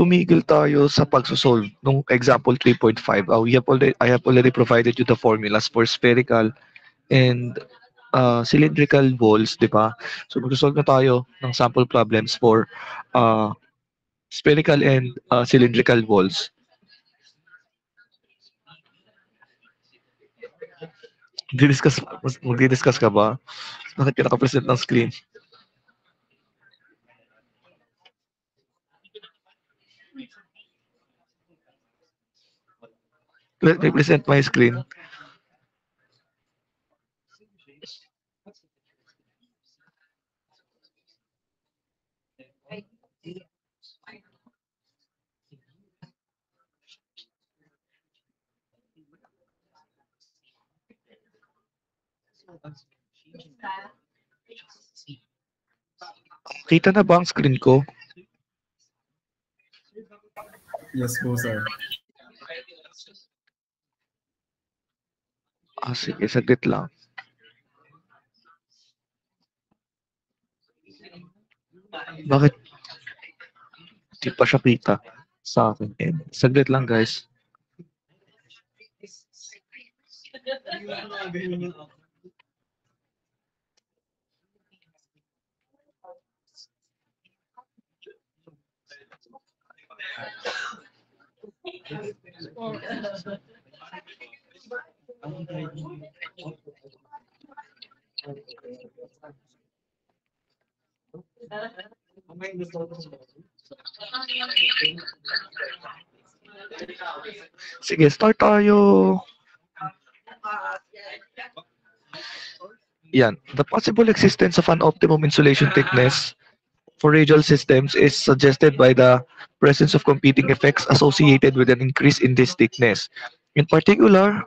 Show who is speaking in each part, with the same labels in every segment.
Speaker 1: Tumigil tayo sa pagsosolve nung example 3.5. I have already provided you the formulas for spherical and cylindrical walls, di ba? So magsosolve na tayo ng sample problems for uh, spherical and cylindrical walls. Magdi-discuss ka ba? Bakit ka naka-present ng screen? Let me present my screen. Kita na ba ang screen ko?
Speaker 2: Yes po, sir.
Speaker 1: Sige, saglit lang. Bakit di pa siya kita sa akin? Saglit lang, guys. Sige, start tayo. Yan. The possible existence of an optimum insulation thickness for radial systems is suggested by the presence of competing effects associated with an increase in this thickness. In particular,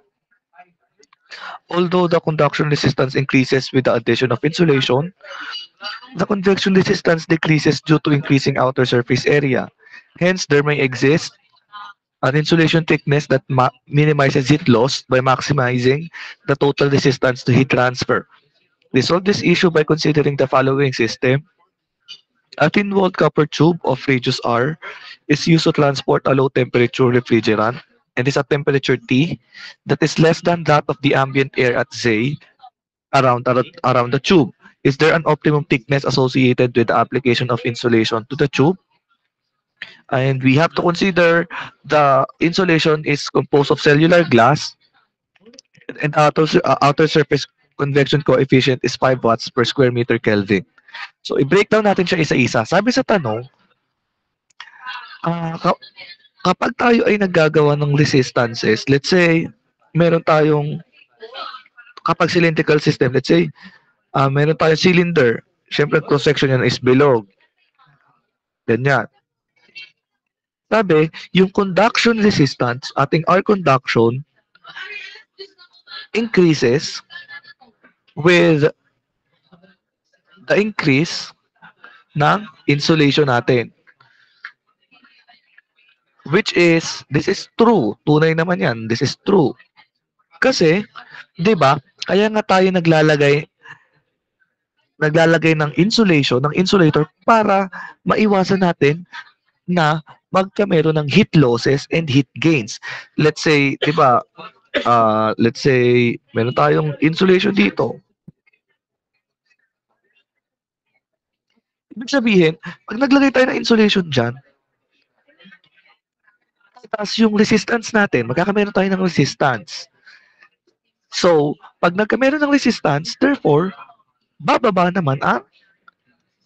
Speaker 1: although the conduction resistance increases with the addition of insulation, the convection resistance decreases due to increasing outer surface area. Hence, there may exist an insulation thickness that minimizes heat loss by maximizing the total resistance to heat transfer. Resolve this issue by considering the following system. A thin-walled copper tube of radius R is used to transport a low-temperature refrigerant and is at temperature T that is less than that of the ambient air at Z around the tube. Is there an optimum thickness associated with the application of insulation to the tube? And we have to consider the insulation is composed of cellular glass and outer surface convection coefficient is 5 watts per square meter Kelvin. So, i-breakdown natin siya isa-isa. Sabi sa tanong, ah, ka- kapag tayo ay naggagawa ng resistances, let's say, meron tayong, kapag cylindrical system, let's say, meron tayong cylinder. Siyempre, cross-section yan is bilog. Ganyan. Sabi, yung conduction resistance, ating R conduction, increases with the increase ng insulation natin. Which is, this is true. Tunay naman yan. This is true. Kasi, di ba, kaya nga tayo naglalagay ng insulation, ng insulator para maiwasan natin na magkamero ng heat losses and heat gains. Let's say, di ba, let's say, meron tayong insulation dito. Ibig sabihin, pag naglagay tayo ng insulation dyan, taas yung resistance natin, magkakameron tayo ng resistance. So, pag nagkameron ng resistance, therefore, bababa naman ang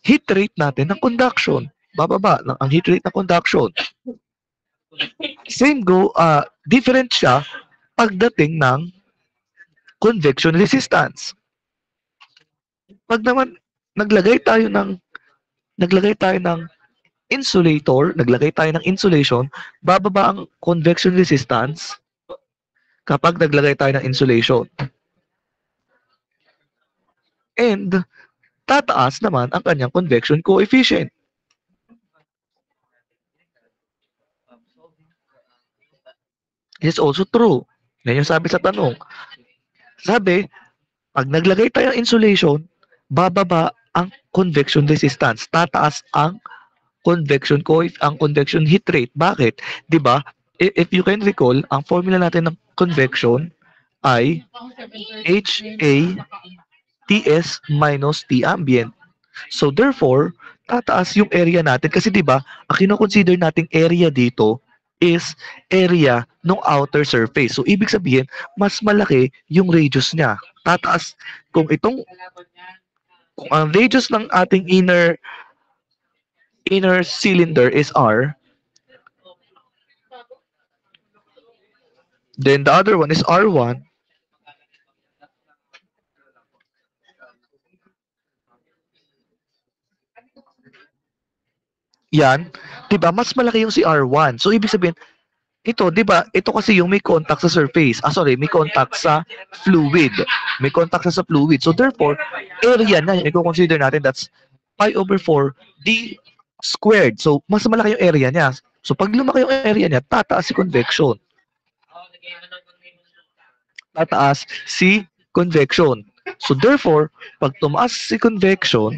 Speaker 1: heat rate natin ng conduction. Bababa ang heat rate ng conduction. Different siya pagdating ng convection resistance. Pag naman naglagay tayo ng insulator, naglagay tayo ng insulation, bababa ang convection resistance kapag naglagay tayo ng insulation. And tataas naman ang kanyang convection coefficient. It's also true. Yan yung sabi sa tanong. Sabi, pag naglagay tayo ng insulation, bababa ang convection resistance, tataas ang convection heat rate. Bakit? 'Di ba? If you can recall, ang formula natin ng convection ay HA minus T ambient. So therefore, tataas yung area natin kasi 'di ba, ang kino-consider nating area dito is area ng outer surface. So ibig sabihin, mas malaki yung radius niya. Tataas kung ang radius ng ating inner cylinder is R, then the other one is R1. Yan, 'di ba? Mas malaki yung si R1. So ibig sabihin, ito, 'di ba? Ito kasi yung may contact sa surface. Sorry, may contact sa fluid. May contact sa fluid. So therefore, area na yung i-consider natin, that's pi over 4 d squared. So mas malaki yung area niya. So pag lumaki yung area niya, tataas si convection. Tataas si convection. So therefore, pag tumaas si convection,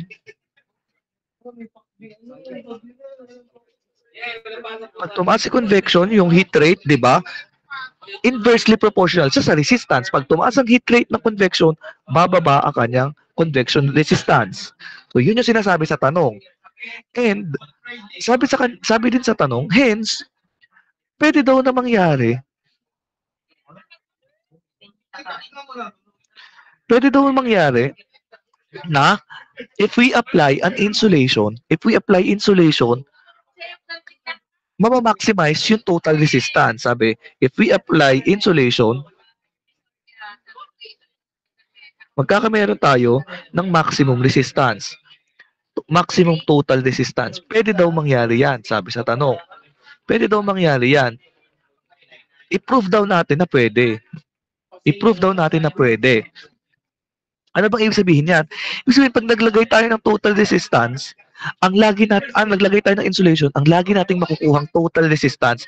Speaker 1: yung heat rate, 'di ba? Inversely proportional siya sa resistance. Pag tumaas ang heat rate ng convection, bababa ang kanyang convection resistance. So yun yung sinasabi sa tanong. And sabi din sa tanong, hence, pwede daw na mangyari na if we apply insulation, mama-maximize yung total resistance. Sabi, if we apply insulation, magkakameron tayo ng maximum resistance. Maximum total resistance. Pwede daw mangyari yan, sabi sa tanong. Pwede daw mangyari yan. I-prove daw natin na pwede. Ano bang ibig sabihin yan? Ibig sabihin, pag naglagay tayo ng total resistance, naglagay tayo ng insulation, ang lagi nating makukuhang total resistance,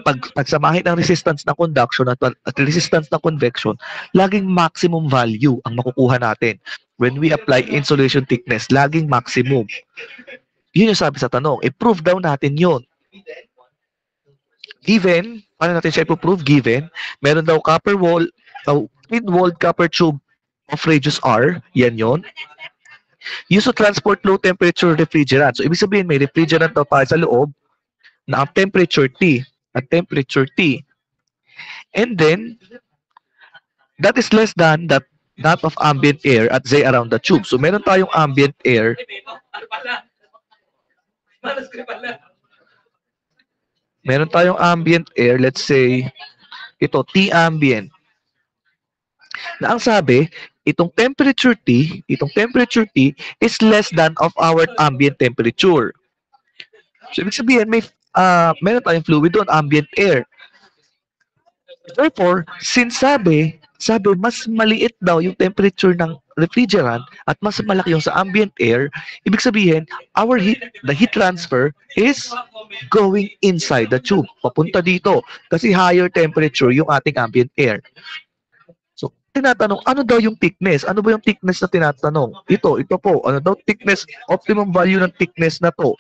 Speaker 1: pag pagsamahin ng resistance ng conduction at resistance ng convection, laging maximum value ang makukuha natin. When we apply insulation thickness, laging maximum. Yun yung sabi sa tanong. I-prove daw natin yun. Given, paano natin siya i-prove? Given, meron daw thin-walled copper tube of radius R, yan yon. Used to transport low temperature refrigerant. So, ibig sabihin, may refrigerant daw tayo sa loob na ang temperature T. And then, that is less than that of ambient air at Z around the tube. So, meron tayong ambient air. Let's say, ito, T ambient. Na ang sabi, itong temperature T is less than of our ambient temperature. So, ibig sabihin, meron tayong fluid doon, ambient air. Therefore, since sabi, mas maliit daw yung temperature ng refrigerant at mas malaki yung sa ambient air, ibig sabihin, the heat transfer is going inside the tube. Papunta dito. Kasi higher temperature yung ating ambient air. So, tinatanong, ano daw yung thickness? Ano ba yung thickness na tinatanong? Ito po. Ano daw thickness, optimum value ng thickness na to?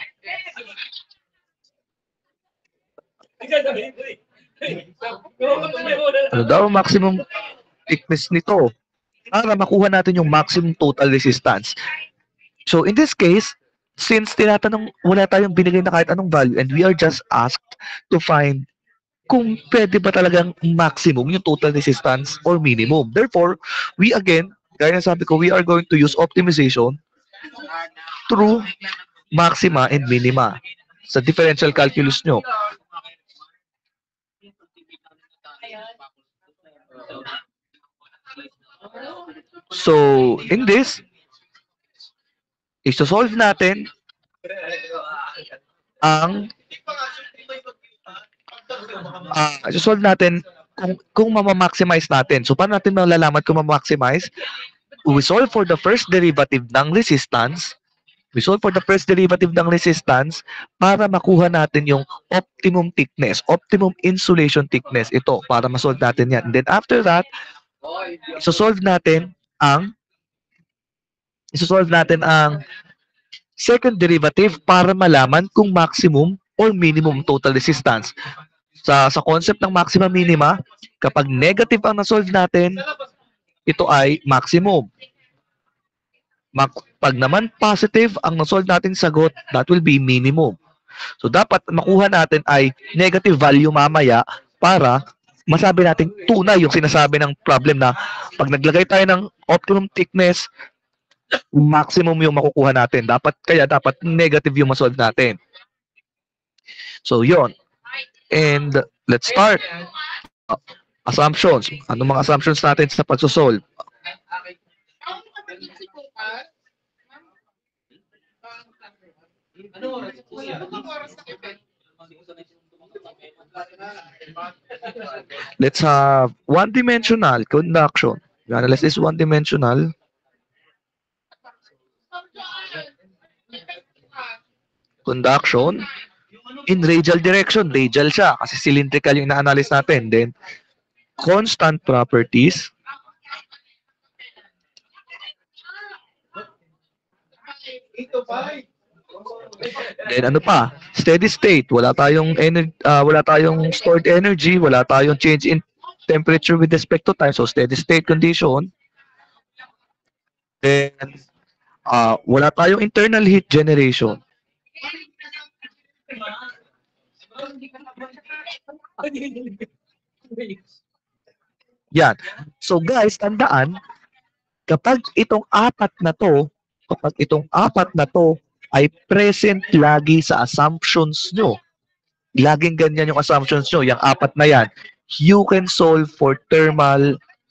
Speaker 1: Ano daw maximum thickness nito? Para makuha natin yung maximum total resistance. So, in this case, since tinatanong, wala tayong binigay na kahit anong value and we are just asked to find kung pwede ba talagang maximum yung total resistance or minimum. Therefore, we again, gaya na sabi ko, we are going to use optimization through maxima and minima sa differential calculus nyo. So, in this, iso-solve natin ang iso-solve natin kung mama-maximize natin. So, paano natin malalaman kung mama-maximize? We solve for the first derivative ng resistance. Para makuha natin yung optimum thickness, optimum insulation thickness. Ito, para ma-solve natin yan. And then after that, iso-solve natin ang Isosolve natin ang second derivative para malaman kung maximum or minimum total resistance. Sa concept ng maxima minima, kapag negative ang na-solve natin, ito ay maximum. Pag naman positive ang na-solve nating sagot, that will be minimum. So dapat makuha natin ay negative value mamaya para masabi natin tunay yung sinasabi ng problem na pag naglagay tayo ng optimum thickness, maximum yung makukuha natin. Dapat negative yung masolve natin. So yon. And let's start. Assumptions. Ano mga assumptions natin sa pagsosolve? Let's have one-dimensional conduction. We analyze this one-dimensional conduction in radial direction. Radial siya kasi cylindrical yung na-analyze natin. Then, constant properties. Then ano pa? Steady state. Wala tayong stored energy, wala tayong change in temperature with respect to time. So steady state condition. Then wala tayong internal heat generation. Yan. So guys, tandaan, kapag itong apat na to ay present lagi sa assumptions nyo. Laging ganyan yung assumptions nyo, yung apat na yan. You can solve for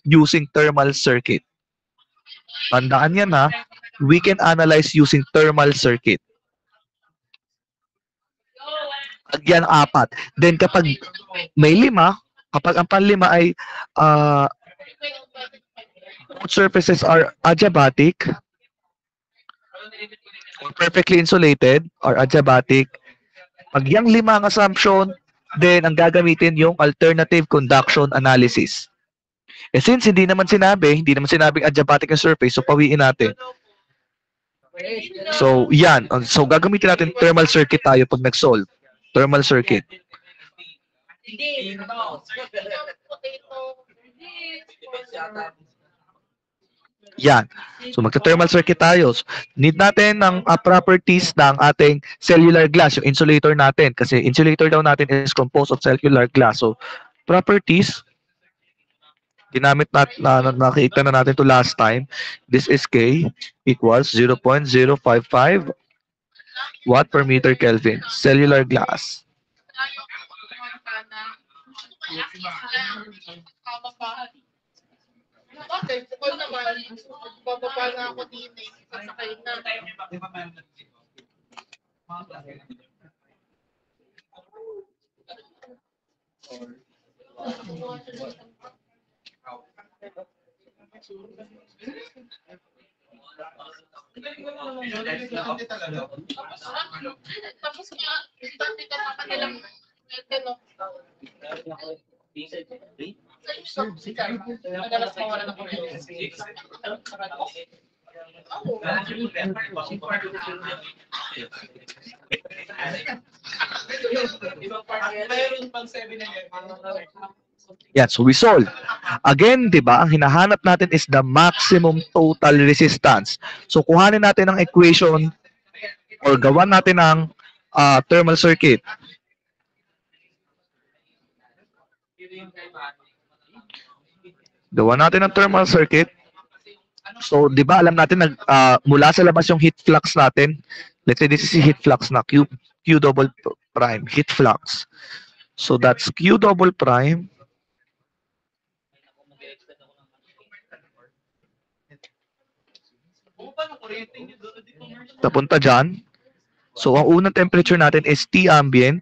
Speaker 1: using thermal circuit. Tandaan yan ha. We can analyze using thermal circuit. Pag yan apat. Then kapag may lima, kapag ang panlima ay both surfaces are adiabatic or perfectly insulated or adiabatic, pag yung lima ang assumption, then ang gagamitin yung alternative conduction analysis. Eh since hindi naman sinabing adiabatic yung surface, so pawiin natin. So yan, so gagamitin natin thermal circuit tayo pag nag-solve. Thermal circuit. Yan. So magta-thermal circuit tayo. Need natin ng properties ng ating cellular glass, yung insulator natin. Kasi insulator daw natin is composed of cellular glass. So properties, ginamit nakita na natin to last time. This is K equals 0.055 watt per meter Kelvin. Cellular glass.
Speaker 3: Okay, kung naman, bababa na ako din eh. Sasakay na. Tapos nga, dati ka pa kanilang madalas mawala ng kuryente.
Speaker 1: Yan, so we solve. Again, di ba, ang hinahanap natin is the maximum total resistance. So kuhanin natin ang equation or gawan natin ng thermal circuit. Gawa natin ang thermal circuit. So, di ba, alam natin mula sa labas yung heat flux natin. Let's say this is heat flux na Q double prime, heat flux. So, that's Q double prime papunta dyan. So, ang unang temperature natin is T ambient.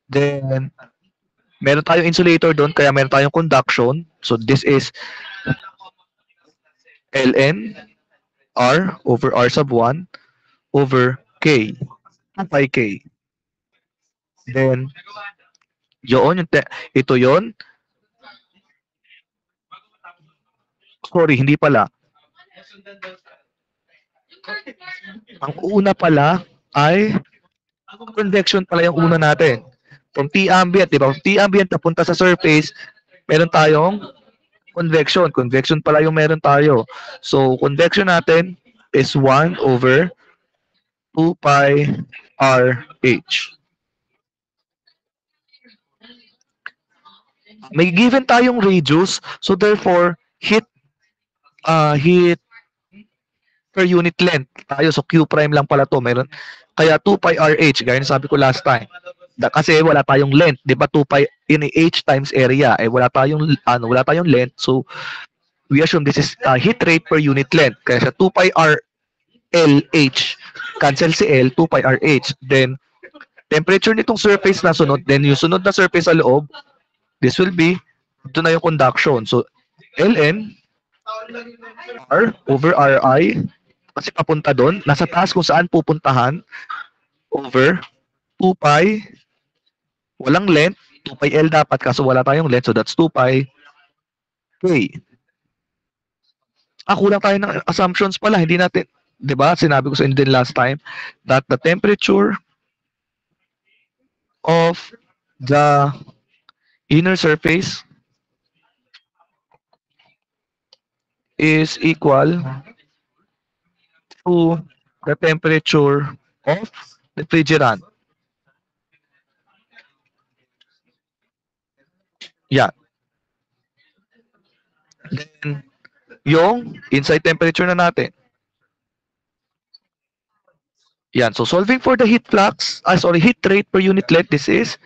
Speaker 1: Then, meron tayong insulator doon, kaya meron tayong conduction. So, this is ln R over R sub 1 over K. 2 pi K. Then, ito yon. Sorry, hindi pala. Ang una pala ay convection pala yung una natin. From T ambient, di ba? From T ambient napunta sa surface, meron tayong convection. Convection pala yung meron tayo. So, convection natin is 1 over 2 pi RH. May given tayong radius, so therefore, heat per unit length tayo. So, Q prime lang pala to. Meron. Kaya 2 pi RH, gaya na sabi ko last time. Kasi wala tayong length, 'di ba? 2 pi in H times area. Wala tayong length. So, we assume this is heat rate per unit length. Kaya sa 2 pi R LH, cancel si L, 2 pi RH. Then, temperature nitong surface na sunod, then yung sunod na surface sa loob, this will be, ito na yung conduction. So, Ln R over Ri, kasi papunta doon, nasa taas kung saan pupuntahan, over 2 pi, walang length, 2 pi L dapat, kaso wala tayong length, so that's 2 pi K. Kulang tayo ng assumptions pala, hindi natin, 'di ba? Sinabi ko sa inyo din last time that the temperature of the inner surface is equal to the temperature of refrigerant. Yeah. Then, yung inside temperature na natin. Yan. So, solving for the heat heat rate per unit length, this is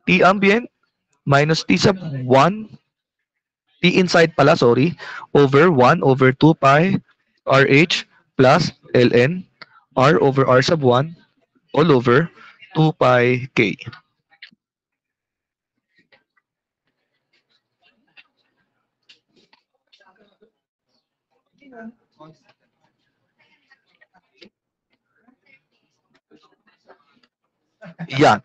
Speaker 1: T ambient minus T sub 1, T inside pala, sorry, over 1 over 2 pi RH plus ln R over R sub 1 all over 2 pi K. Yan.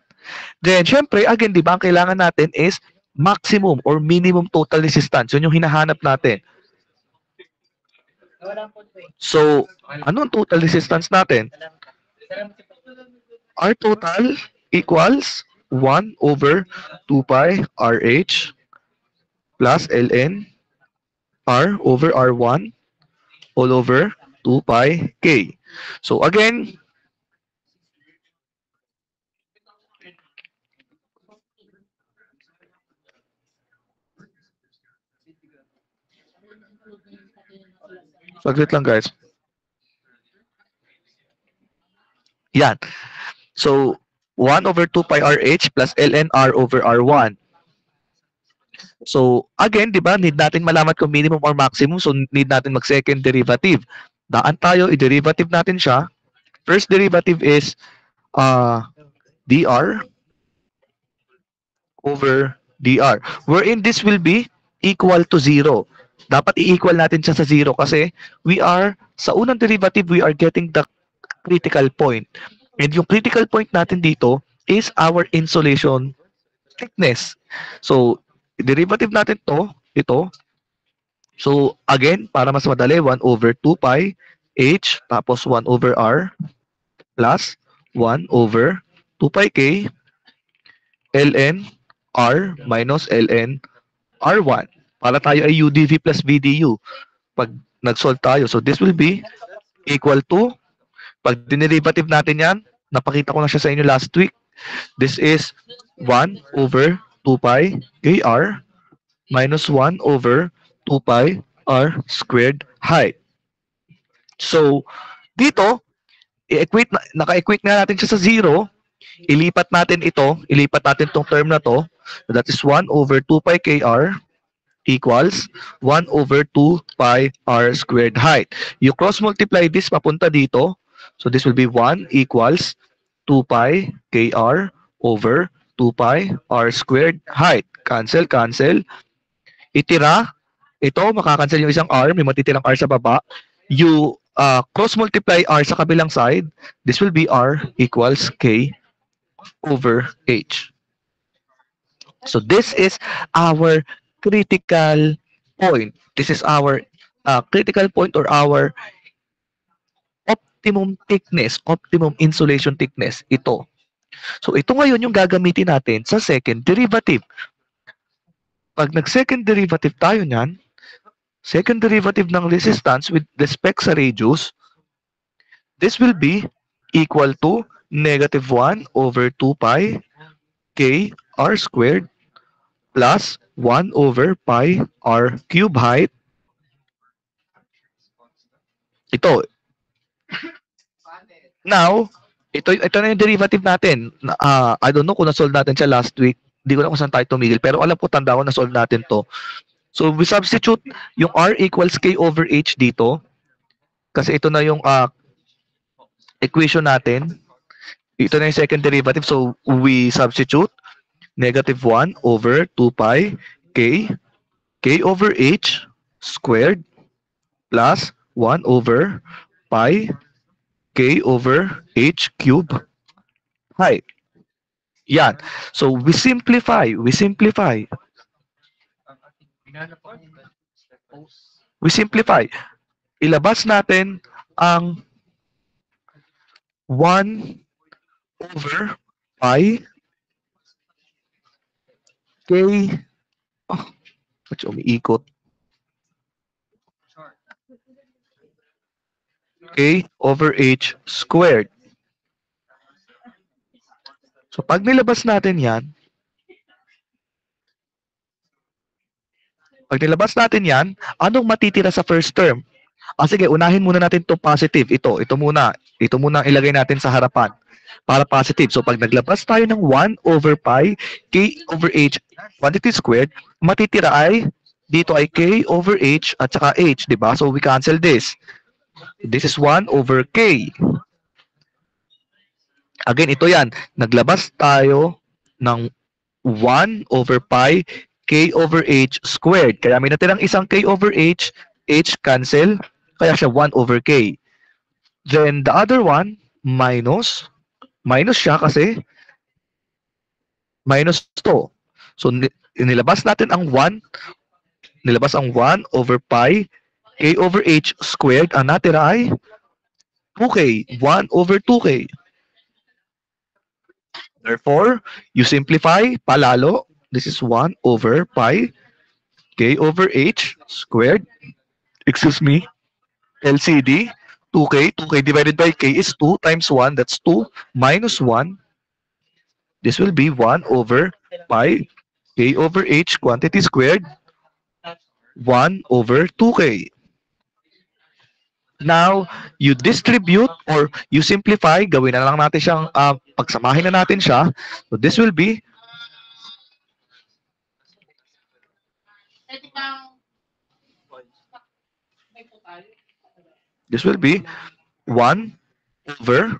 Speaker 1: Then, syempre, again, di ba, ang kailangan natin is maximum or minimum total resistance. Yun yung hinahanap natin. So, ano ang total resistance natin? R total equals 1 over 2 pi RH plus ln R over R1 all over 2 pi K. So, again, saglit lang guys. Yan. So, 1 over 2 pi RH plus ln R over R1. So, again, di ba, need natin malaman kung minimum or maximum. So, need natin mag-second derivative. Daan tayo, i-derivative natin siya. First derivative is dr over dr. Wherein this will be equal to 0. Dapat i-equal natin siya sa 0 kasi sa unang derivative, we are getting the critical point. And yung critical point natin dito is our insulation thickness. So, derivative natin ito. So, again, para mas madali, 1 over 2 pi h, tapos 1 over r, plus 1 over 2 pi k, ln r minus ln r1. Para tayo ay udv plus vdu pag nag-solve tayo. So, this will be equal to, pag dinerivative natin yan, napakita ko na siya sa inyo last week, this is 1 over 2 pi kr minus 1 over 2 pi r squared height. So, dito, naka-equate na natin siya sa 0. Ilipat natin itong term na to. So that is 1 over 2 pi kr equals 1 over 2 pi r squared height. You cross-multiply this papunta dito. So this will be 1 equals 2 pi kr over 2 pi r squared height. Cancel, cancel. Itira. Ito, makakancel yung isang r. May matitirang r sa baba. You cross-multiply r sa kabilang side. This will be r equals k over h. So this is our critical point. This is our critical point or our optimum thickness, optimum insulation thickness. Ito. So ito ngayon yung gagamitin natin sa second derivative. Pag nag-second derivative tayo niyan, second derivative ng resistance with respect sa radius, this will be equal to negative 1 over 2 pi k r squared plus 1 over pi r cube height. Ito. Now, ito na yung derivative natin. I don't know kung na-solve natin siya last week. Hindi ko na kung saan tayo tumigil. Pero alam ko, tanda ko na-solve natin to. So, we substitute yung r equals k over h dito. Kasi ito na yung equation natin. Ito na yung second derivative. So, we substitute negative 1 over 2 pi k over h squared plus 1 over pi k over h cube height. Yan. So, we simplify. We simplify. Ilabas natin ang 1 over pi k. Oh, ba't umiikot? K over h squared. So, pag nilabas natin yan, anong matitira sa first term? Sige, unahin muna natin to positive. Ito muna. Ito muna ang ilagay natin sa harapan para positive. So, pag naglabas tayo ng 1 over pi k over h quantity squared, matitira ay, dito ay k over h at saka h, di ba? So, we cancel this. This is 1 over k. Again, ito yan. Naglabas tayo ng 1 over pi k over h squared. Kaya may natirang isang k over h cancel. Kaya siya 1 over k. Then, the other one, minus siya kasi minus to. So, nilabas natin ang 1. Nilabas ang 1 over pi k over h squared. Ang natira ay 2k. 1 over 2k. Therefore, you simplify palalo. This is 1 over pi k over h squared. Excuse me. LCD. 2k. 2k divided by k is 2 times 1. That's 2 minus 1. This will be 1 over pi k over h quantity squared. 1 over 2k. Now, you distribute or you simplify. Gawin na lang natin siyang, pagsamahin na natin siya. So, this will be This will be 1 over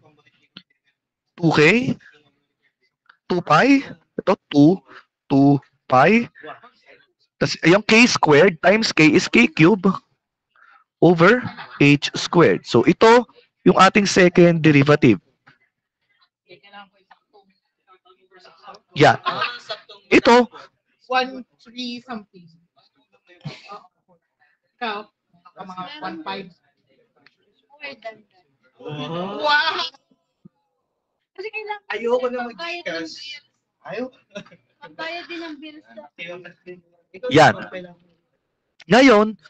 Speaker 1: 2k, 2 pi, ito 2 pi, tas yung k squared times k is k cube over h squared. So ito yung ating second derivative. Yeah. Ito,
Speaker 3: 1, 3 something. Ikaw, mga 1, 5. Wow!
Speaker 4: Kasi kailangan
Speaker 2: Ayoko na
Speaker 4: pagbayad ng
Speaker 2: mag-discuss.
Speaker 4: bills.
Speaker 2: Ayoko.
Speaker 4: Pagbayad din ng bills.
Speaker 1: Yan. Ngayon,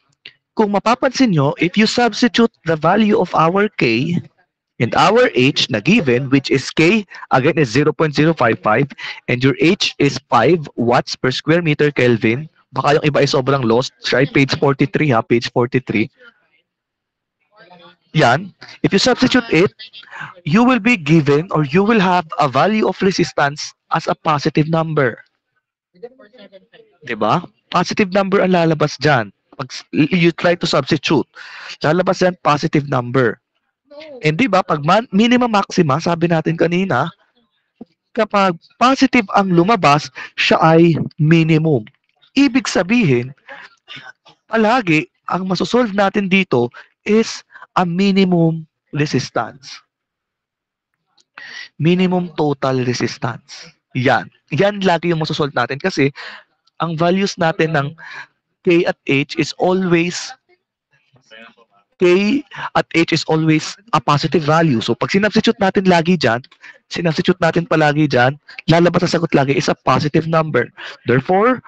Speaker 1: kung mapapansin nyo, if you substitute the value of our k and our h na given, which is k, again is 0.055, and your h is 5 watts per square meter Kelvin, baka yung iba ay sobrang lost, try page 43 ha, page 43. Yan, if you substitute it, you will be given or you will have a value of resistance as a positive number. Diba? Positive number ang lalabas dyan. Pag you try to substitute, lalabas yan positive number. And diba, pag minimum maxima, sabi natin kanina, kapag positive ang lumabas, siya ay minimum. Ibig sabihin, palagi, ang masosolve natin dito is a minimum resistance. Minimum total resistance. Yan. Yan lagi yung masosolve natin kasi ang values natin ng K at H is always K at H is always a positive value. So pag sinubstitute natin lagi dyan, sinubstitute natin palagi dyan, lalabas sa sagot lagi is a positive number. Therefore,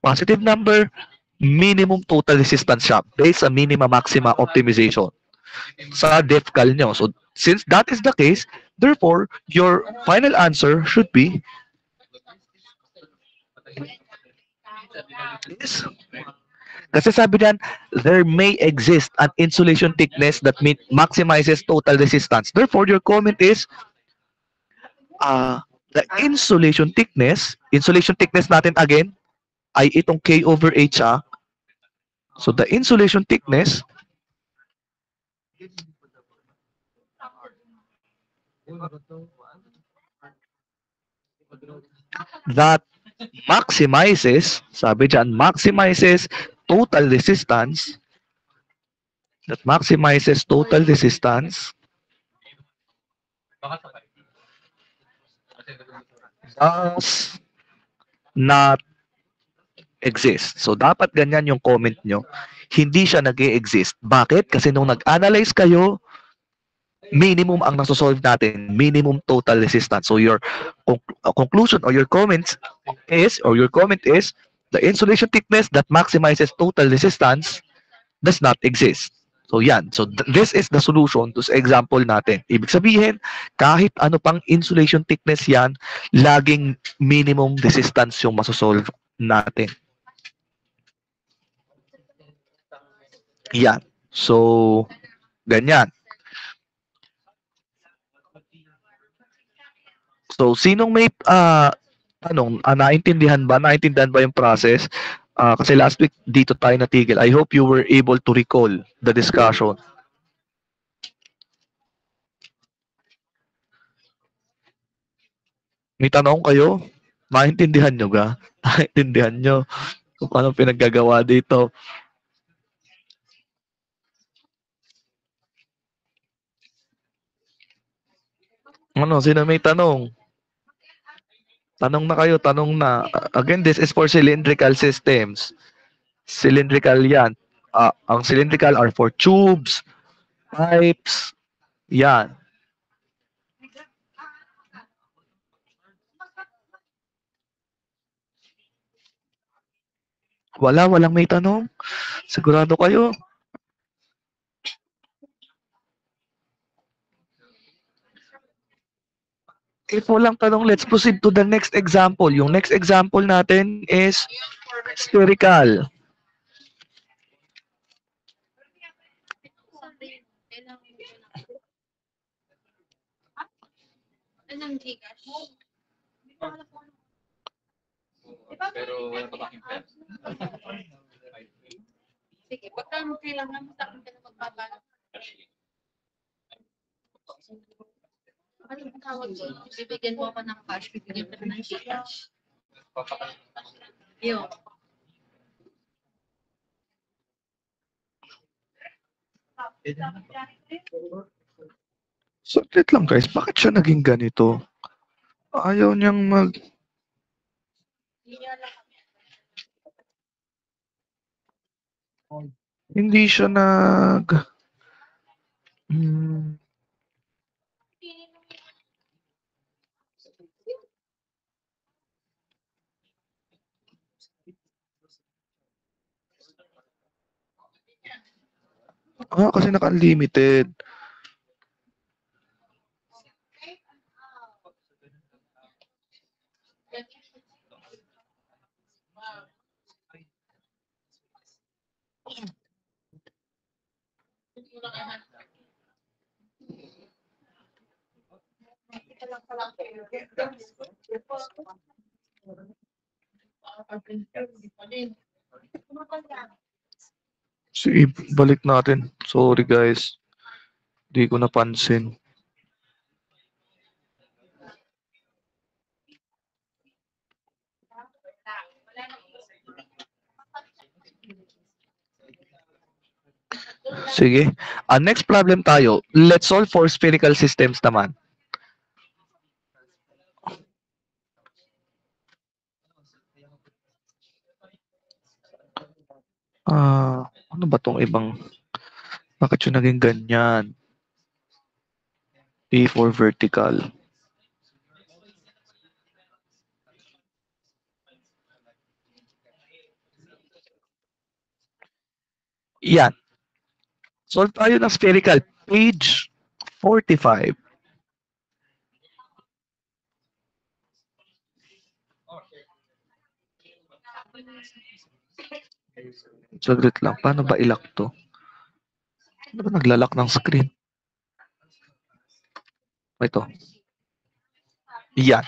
Speaker 1: positive number, minimum total resistance siya based sa minima maxima optimization sa DEFCAL nyo. So since that is the case, therefore, your final answer should be is kasi sabi diyan, there may exist an insulation thickness that maximizes total resistance. Therefore, your comment is, the insulation thickness natin again, ay itong K over H. So, the insulation thickness that maximizes, sabi diyan, maximizes total resistance, that maximizes total resistance does not exist. So, dapat ganyan yung comment nyo. Hindi siya nag exist. Bakit? Kasi nung nag-analyze kayo, minimum ang nasosolve natin. Minimum total resistance. So, your conclusion or your comment is, the insulation thickness that maximizes total resistance does not exist. So, yan. So, this is the solution to sa example natin. Ibig sabihin, kahit ano pang insulation thickness yan, laging minimum resistance yung masosolve natin. Yan. So, ganyan. So, sinong may tanong, naintindihan ba yung process? Kasi last week, dito tayo natigil. I hope you were able to recall the discussion. May tanong kayo? Naintindihan nyo ga? Naintindihan nyo kung paano pinaggagawa dito? Ano, sino may tanong? Tanong na kayo, tanong na. Again, this is for cylindrical systems. Cylindrical yan. Ang cylindrical are for tubes, pipes, yan. Walang may tanong? Sigurado kayo? If walang tanong, let's proceed to the next example. Yung next example natin is spherical.
Speaker 4: Anong Gcash? Sige, pagka kailangan mo sa akin ka na magpapala. Ano ang tawag doon? Bibigyan mo ako ng cash, bibigyan ka ng Gcash. Yun.
Speaker 1: Saglit lang guys, bakit siya naging ganito? Ayaw niyang hindi siya kasi naka-unlimited. Sige, balik natin. Sorry guys. Di ko napansin. Sige. Next problem tayo. Let's solve for spherical systems naman. Ano ba tong ibang Bakit yung naging ganyan? A for vertical. Yan. Solve tayo ng spherical. Page 45. Saglit lang. Paano ba ilak to? Ano ba naglalak ng screen? Ito. Yan.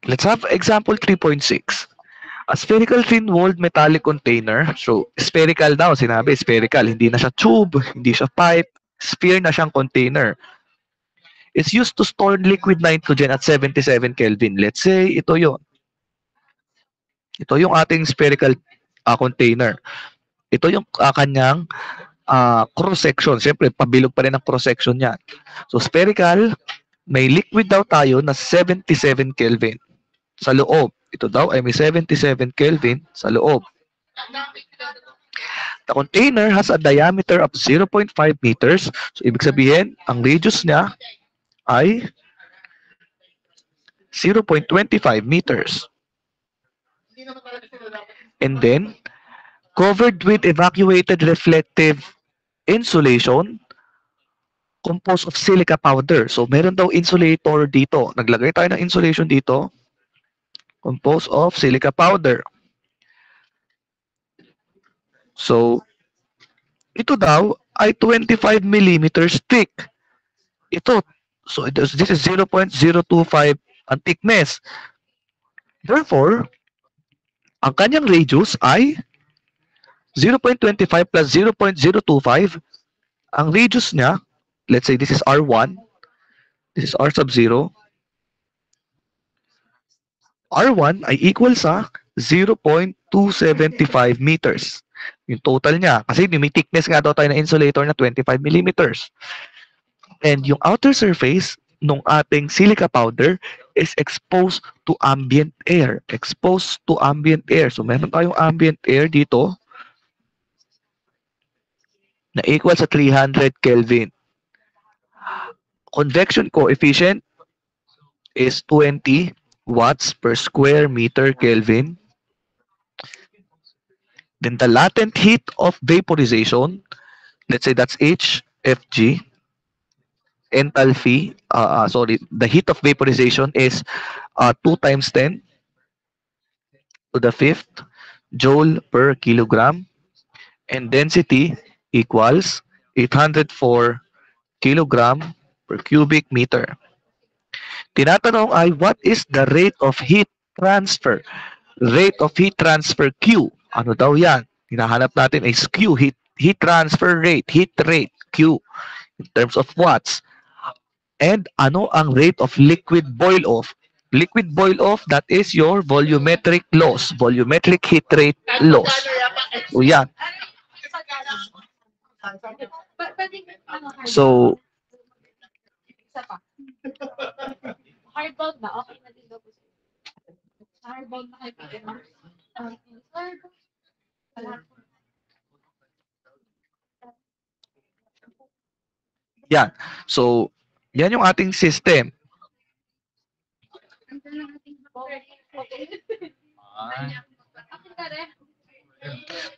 Speaker 1: Let's have example 3.6. A spherical thin-walled metallic container. So, spherical daw. Sinabi, spherical. Hindi na siya tube, hindi siya pipe. Sphere na siyang container. It's used to store liquid nitrogen at 77 Kelvin. Let's say, ito yon. Ito yung ating spherical container. Ito yung kanyang cross-section. Siyempre, pabilog pa rin ang cross-section niyan. So, spherical, may liquid daw tayo na 77 Kelvin sa loob. Ito daw ay may 77 Kelvin sa loob. The container has a diameter of 0.5 meters. So, ibig sabihin, ang radius niya ay 0.25 meters. And then, covered with evacuated reflective insulation composed of silica powder. So, meron daw insulator dito. Naglagay tayo ng insulation dito. Composed of silica powder. So, ito daw ay 25 millimeters thick. Ito. So, this is 0.025 ang thickness. Therefore, ang kanyang radius ay 0.25 plus 0.025. Ang radius niya, let's say this is R1. This is R sub 0. R1 ay equal sa 0.275 meters. Yung total niya. Kasi may thickness nga daw tayo na insulator na 25 millimeters. And yung outer surface ng ating silica powder is exposed to ambient air. Exposed to ambient air. So, meron tayong ambient air dito na equal sa 300 Kelvin. Convection coefficient is 20 watts per square meter Kelvin. Then the latent heat of vaporization, let's say that's HFG. Enthalpy, the heat of vaporization is 2 times 10 to the 5th joule per kilogram. And density equals 804 kilogram per cubic meter. Tinatanong ay, what is the rate of heat transfer? Rate of heat transfer Q. Ano daw yan? Hinahanap natin is Q, heat transfer rate, heat rate, Q, in terms of watts. And ano ang rate of liquid boil-off? Liquid boil-off, that is your volumetric loss, volumetric heat rate loss. So yan. So,
Speaker 4: Hardbound ba? Okay na din daw po. Hardbound na kayo.
Speaker 1: yan. So, yan yung ating system.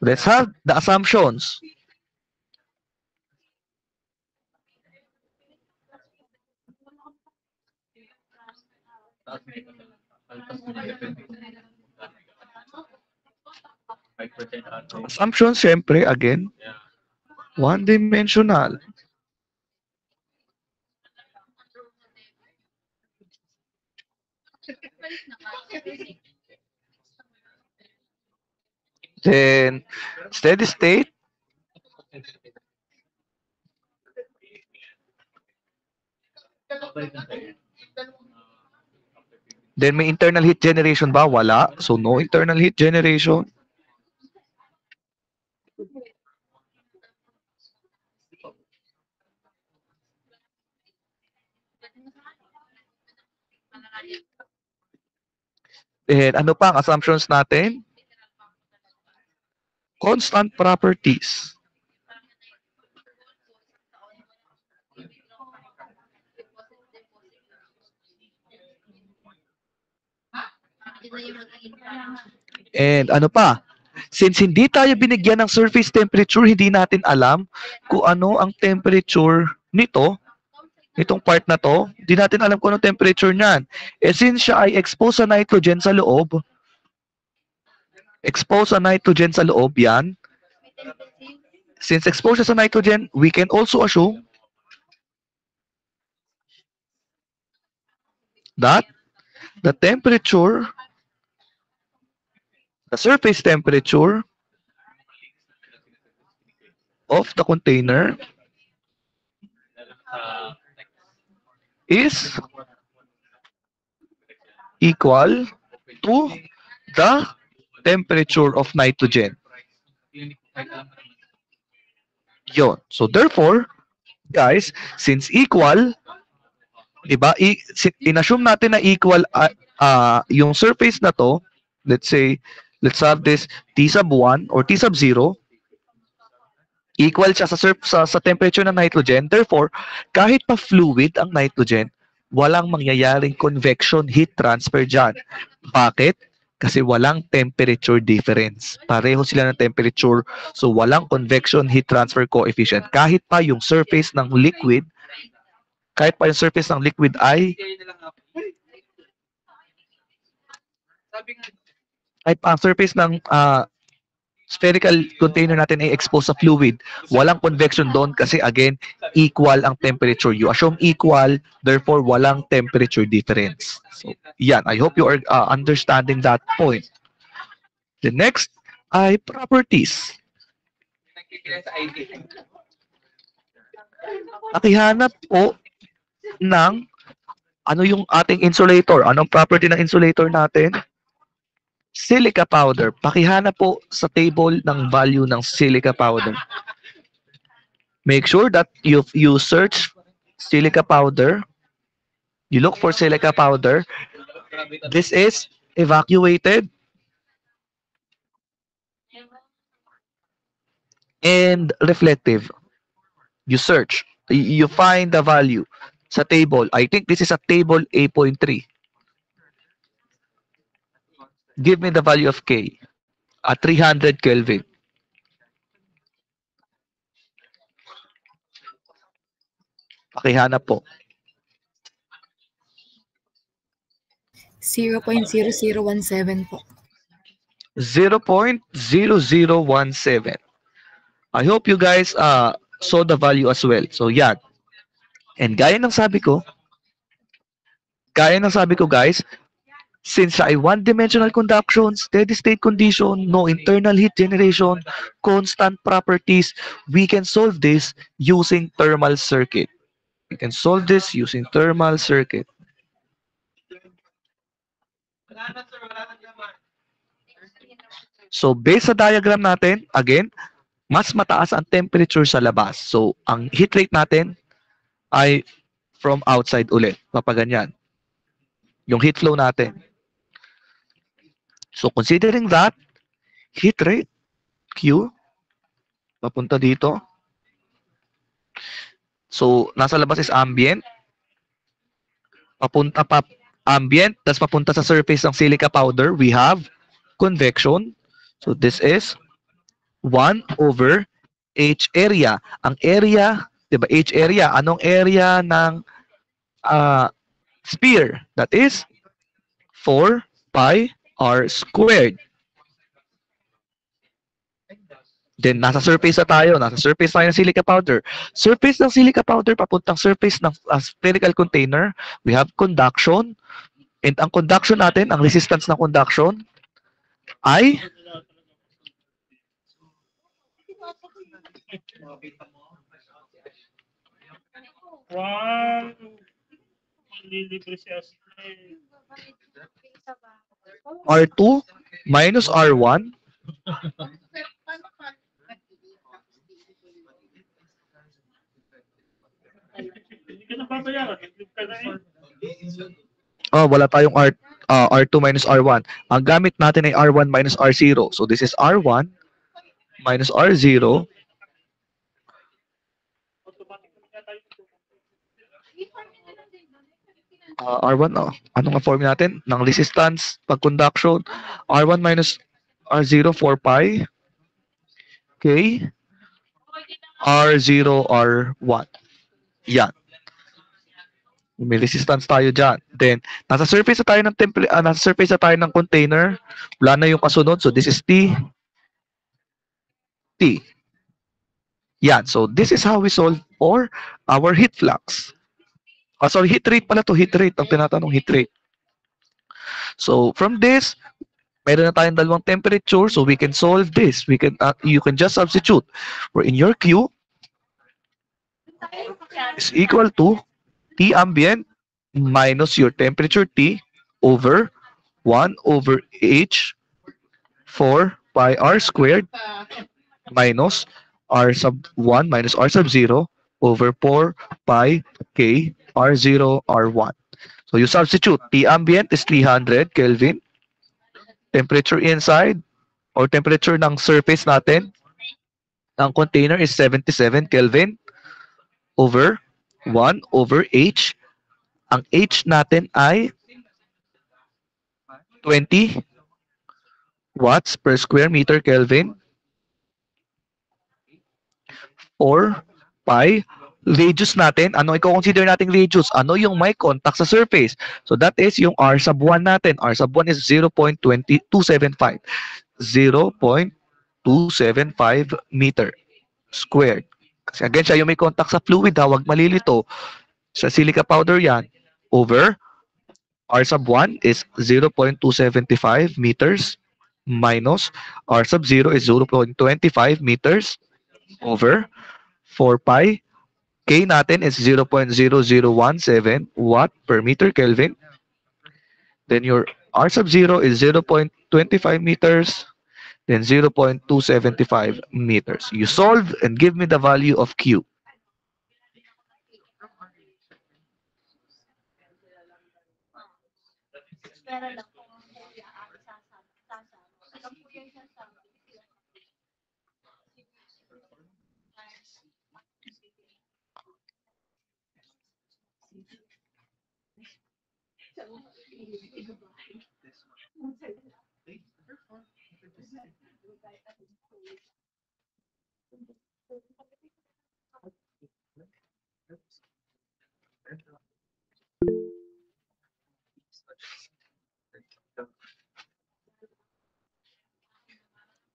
Speaker 1: Let's have the assumptions. Assumptions, syempre, again, one-dimensional. Then, steady state. Then, may internal heat generation ba? Wala. So, no internal heat generation. Then, ano pa ang assumptions natin? Constant properties.
Speaker 4: Yun na yung magiging
Speaker 1: And ano pa? Since hindi tayo binigyan ng surface temperature, hindi natin alam kung ano ang temperature nitong part na to. Hindi natin alam kung ano temperature niyan. Eh since siya ay exposed sa nitrogen sa loob, yan. Since exposure sa nitrogen, we can also assume that the temperature, the surface temperature of the container is equal to the temperature of nitrogen. Yun. So therefore, guys, since equal, diba, inassume natin na equal yung surface na to, let's say, let's have this T sub 1 or T sub 0, equal siya sa temperature ng nitrogen. Therefore, kahit pa fluid ang nitrogen, walang mangyayaring convection heat transfer dyan. Bakit? Kasi walang temperature difference. Pareho sila ng temperature, so walang convection heat transfer coefficient. Kahit pa yung surface ng liquid ay surface ng spherical container natin ay exposed sa fluid, walang convection doon kasi again, equal ang temperature. You assume equal, therefore walang temperature difference. So, yan. I hope you are understanding that point. The next ay properties. Nakihanap po ng ano yung ating insulator. Anong property ng insulator natin? Silica powder. Pakihanap po sa table ng value ng silica powder. Make sure that you search silica powder. You look for silica powder. This is evacuated and reflective. You search. You find the value sa table. I think this is a table 8.3. Give me the value of K at 300 Kelvin. Pakihanap po.
Speaker 5: 0.0017 po.
Speaker 1: 0.0017. I hope you guys saw the value as well. So yan. And gaya ng sabi ko guys, since siya ay one-dimensional conduction, steady state condition, no internal heat generation, constant properties, we can solve this using thermal circuit. So based sa diagram natin, again, mas mataas ang temperature sa labas. So ang heat rate natin ay from outside ulit. Papaganyan. Yung heat flow natin. So considering that, heat rate, Q, papunta dito. So nasa labas is ambient. Papunta pa ambient, tapos papunta sa surface ng silica powder, we have convection. So this is 1 over H area. Ang area, diba, H area, anong area ng sphere? That is 4 pi r squared. Then, nasa surface tayo ng silica powder. Surface ng silica powder, papuntang surface ng spherical container, we have conduction. And ang conduction natin, ang resistance ng conduction, ay
Speaker 6: Wow! Manlilibre si Ashley.
Speaker 1: R2 minus R1.
Speaker 6: Hindi ka na babayaran. Live ka na eh.
Speaker 1: Oh, wala tayong R2 minus R1. Ang gamit natin ay R1 minus R0. So this is R1 minus R0 R1, ano nga form natin? Ng resistance pag conduction, R1 minus R0 4 pi K R0 R1. Yan. May resistance tayo dyan. Then, nasa surface na tayo ng nasa surface na tayo ng container. Wala na yung kasunod. So, this is T. T. Yan. So, this is how we solve for our heat flux. Sorry, heat rate pala to. Heat rate. Ang tinatanong, heat rate. So, from this, meron na tayong dalawang temperature. So, we can solve this. You can just substitute. Where in your Q is equal to T ambient minus your temperature T over 1 over H 4 pi r squared minus r sub 1 minus r sub 0 over 4 pi k r0 r1. So you substitute T ambient is 300 Kelvin. Temperature inside or temperature ng surface natin ng container is 77 Kelvin over 1 over H. Ang H natin ay 20 watts per square meter Kelvin or pi. Radius natin, ano i-consider nating radius? Ano yung may contact sa surface? So that is yung R sub 1 natin. R sub 1 is 0.275. 0.275 meter squared. Kasi again, siya yung may contact sa fluid, huwag malilito. Sa silica powder yan, over R sub 1 is 0.275 meters minus R sub 0 is 0.25 meters over 4 pi. K natin is 0.0017 watt per meter Kelvin. Then your R sub 0 is 0.25 meters. Then 0.275 meters. You solve and give me the value of Q.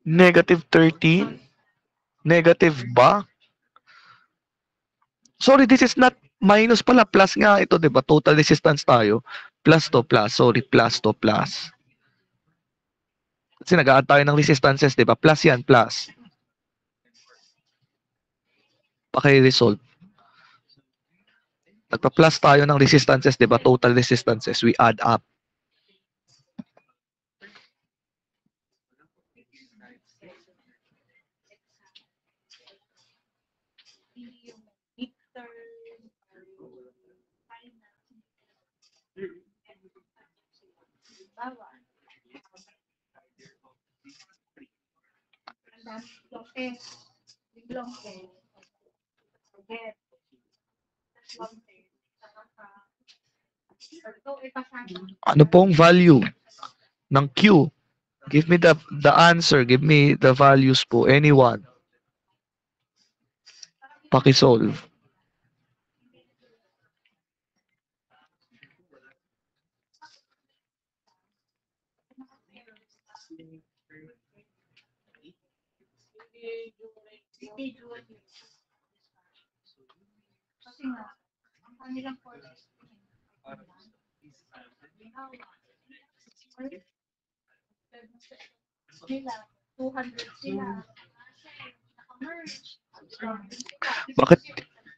Speaker 1: Negative 13. Negative ba? Sorry, this is not minus pala. Plus nga ito, di ba? Total resistance tayo. Plus to plus. Sorry, plus to plus. Kasi nag-add tayo ng resistances, di ba? Plus yan, plus. Paki-resolve. Nagpa-plus tayo ng resistances, di ba? Total resistances. We add up. Ano pong value ng Q? Give me the answer. Give me the values po. Anyone? Paki-solve. Bakit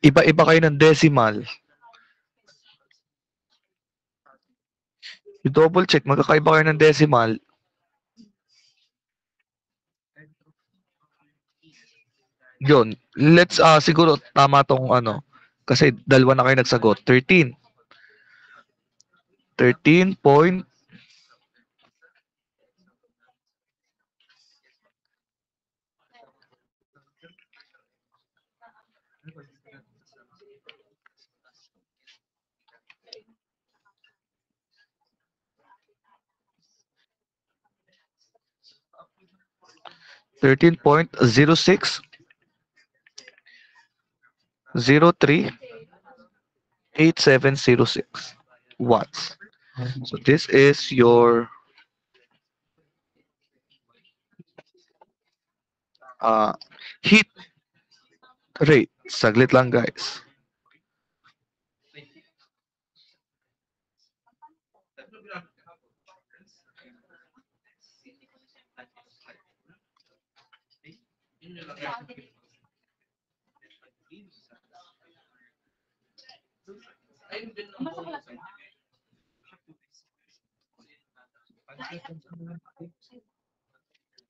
Speaker 1: iba-iba kayo ng decimal? I-double check. Magkakaiba kayo ng decimal. Yun. Let's, siguro tama tong ano. Kasi dalawa na kayo nagsagot. 13. 13 point. 13.06, 038706 watts. So this is your uh, heat rate. Saglit lang guys.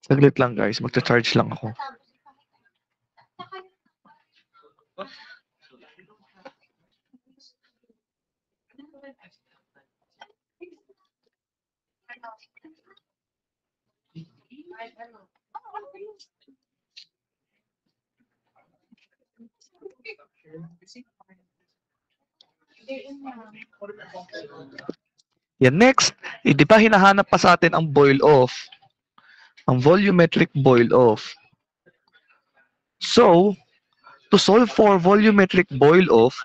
Speaker 1: Saglit lang guys, magcha-charge lang ako. Yan, next, di ba hinahanap pa sa atin ang boil off, ang volumetric boil off. So, to solve for volumetric boil off,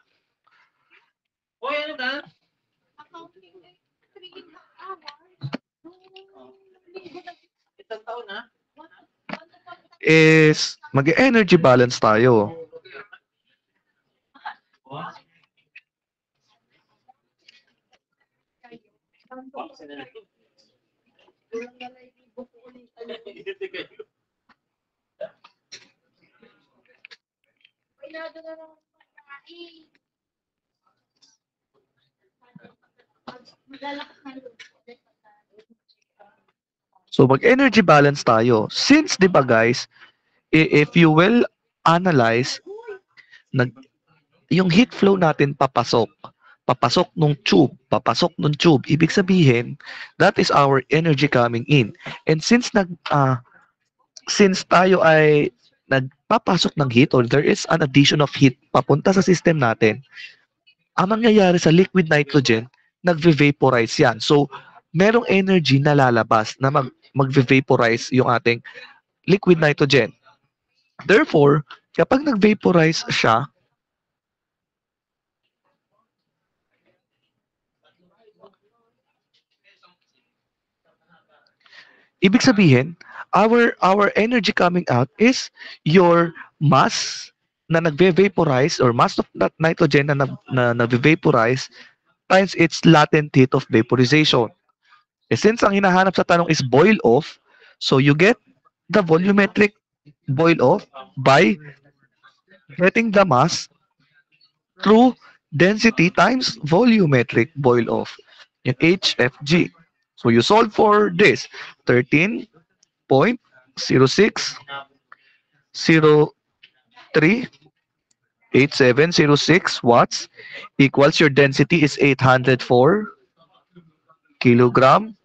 Speaker 1: is mag-energy balance tayo. So mag-energy balance tayo. Since 'di ba guys, if you will analyze, yung heat flow natin papasok nung tube. Ibig sabihin, that is our energy coming in. And since tayo ay nagpapasok ng heat or there is an addition of heat papunta sa system natin, ang mangyayari sa liquid nitrogen, nagve-vaporize yan. So, merong energy na lalabas na magve-vaporize yung ating liquid nitrogen. Therefore, kapag nag-vaporize siya, ibig sabihin, our energy coming out is your mass na nagve-vaporize or mass of that nitrogen na nagve-vaporize times its latent heat of vaporization. Eh, since ang hinahanap sa tanong is boil off, so you get the volumetric boil off by getting the mass through density times volumetric boil off, yung HFG. So you solve for this, 13.06038706 watts equals your density is 804 kilogram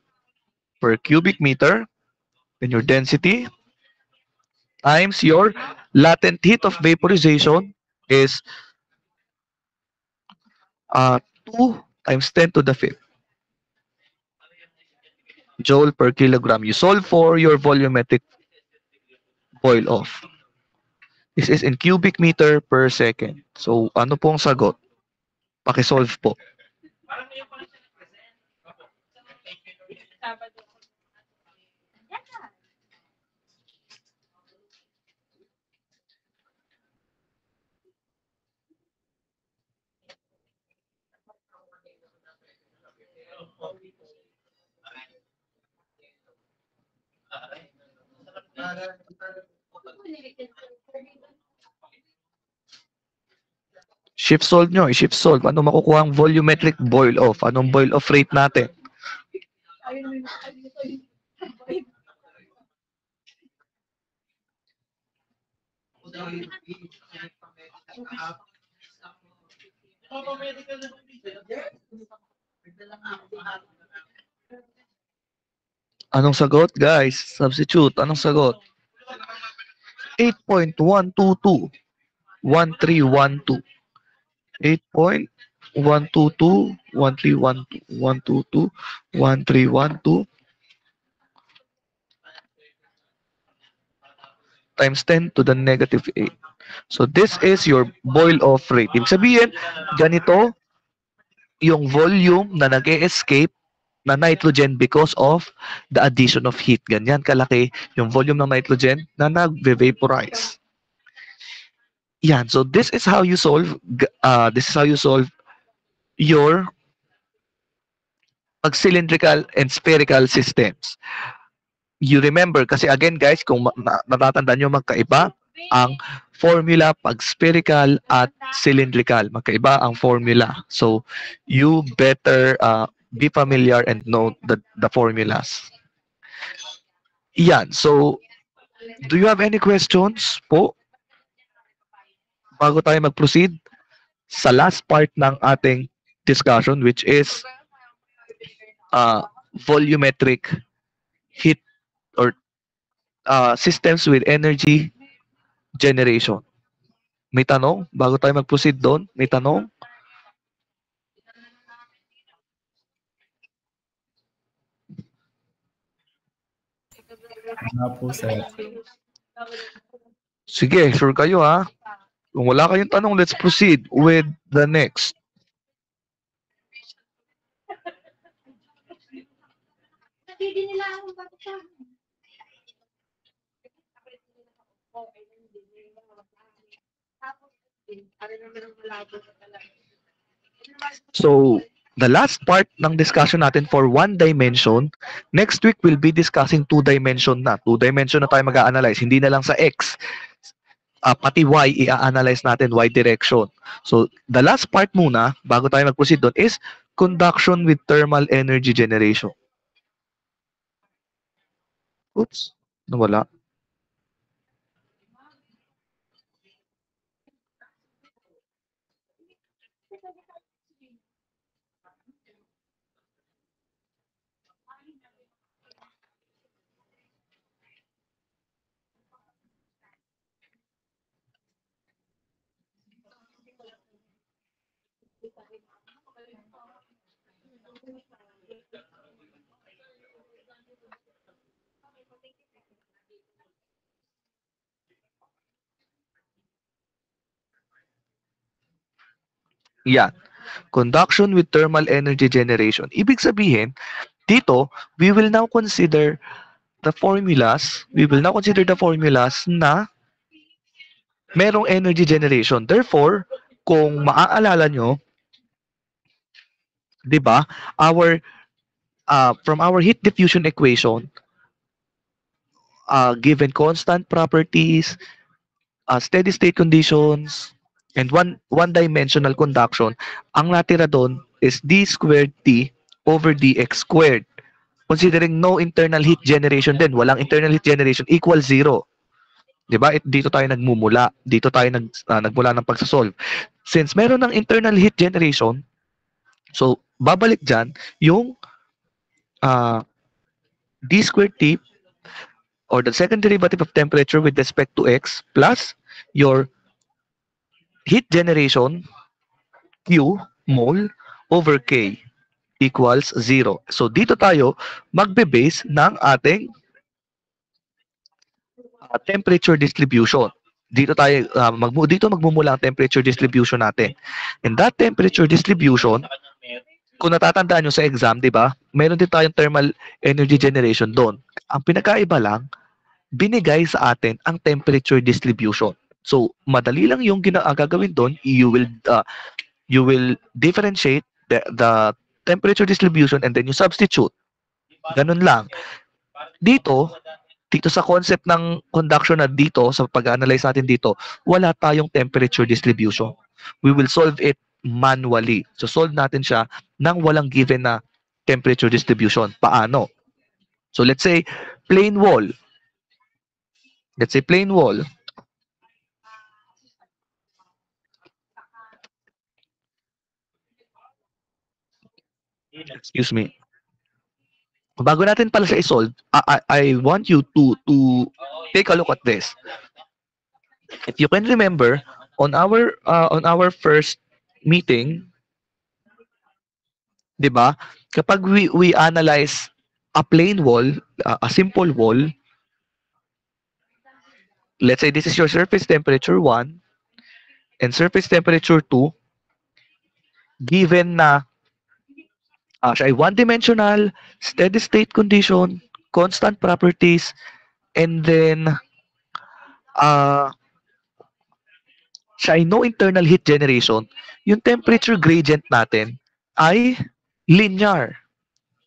Speaker 1: per cubic meter. Then your density times your latent heat of vaporization is 2 times 10 to the 5th joule per kilogram. You solve for your volumetric boil off. This is in cubic meter per second. So, ano pong sagot? Pakisolve po. Shift solve nyo, i-shift solve. Ano makukuha ang volumetric boil off? Anong boil off rate natin? Anong sagot, guys? Substitute. Anong sagot? 8.122. 1312. 8.122, 131, 1312 times 10 to the negative 8. So this is your boil-off rate. Ibig sabihin, ganito yung volume na nag-e-escape na nitrogen because of the addition of heat. Ganyan kalaki yung volume ng nitrogen na nag-vaporize. Yan. So this is how you solve your cylindrical and spherical systems. You remember, kasi again guys, kung natatandaan nyo magkaiba, ang formula pag spherical at cylindrical. Magkaiba ang formula. So, you better be familiar and know the formulas. Yan. So, do you have any questions po? Bago tayo mag-proceed sa last part ng ating discussion, which is volumetric heat or systems with energy generation. May tanong? Bago tayo mag-proceed doon, may tanong?
Speaker 2: Wala po, sir.
Speaker 1: Sige, sure kayo ha. Kung wala kayong tanong, let's proceed with the next. So, the last part ng discussion natin for one dimension, next week we'll be discussing two dimension na. Two dimension na tayo mag-a-analyze, hindi na lang sa X. Pati Y, i-analyze natin, Y direction. So, the last part muna, bago tayo mag-proceed doon, is conduction with thermal energy generation. Oops, nawala. Yan. Conduction with thermal energy generation. Ibig sabihin, dito, we will now consider the formulas. We will now consider the formulas na merong energy generation. Therefore, kung maaalala nyo, 'di ba? From our heat diffusion equation, given constant properties, steady state conditions, and one-dimensional conduction, ang natira doon is d squared t over dx squared. Considering no internal heat generation din, walang internal heat generation, equals 0. 'Di ba? Dito tayo nagmumula, dito tayo nagmula ng pagsasolve. Since meron ng internal heat generation, so babalik diyan yung d squared t or the second derivative of temperature with respect to x plus your heat generation Q mole over K equals 0. So dito tayo magbe-base ng ating temperature distribution. Dito tayo magmumula ang temperature distribution natin. And that temperature distribution, kung natatandaan nyo sa exam, 'di ba? Meron din tayong thermal energy generation doon. Ang pinakaiba lang, binigay sa atin ang temperature distribution. So, madali lang yung gagawin doon. You will differentiate the temperature distribution and then you substitute. Ganun lang. Dito sa concept ng conduction na dito, sa pag-analyze natin dito, wala tayong temperature distribution. We will solve it manually. So, solve natin siya nang walang given na temperature distribution. Paano? So, let's say, plain wall. Let's say plain wall. Excuse me. Bago natin pala siya i-solve, I want you to take a look at this. If you can remember, on our first meeting, 'di ba? Kapag we analyze a plain wall, a simple wall, let's say this is your surface temperature 1 and surface temperature 2, given na siya ay one-dimensional, steady state condition, constant properties, and then uh, siya ay no internal heat generation, yung temperature gradient natin ay linear.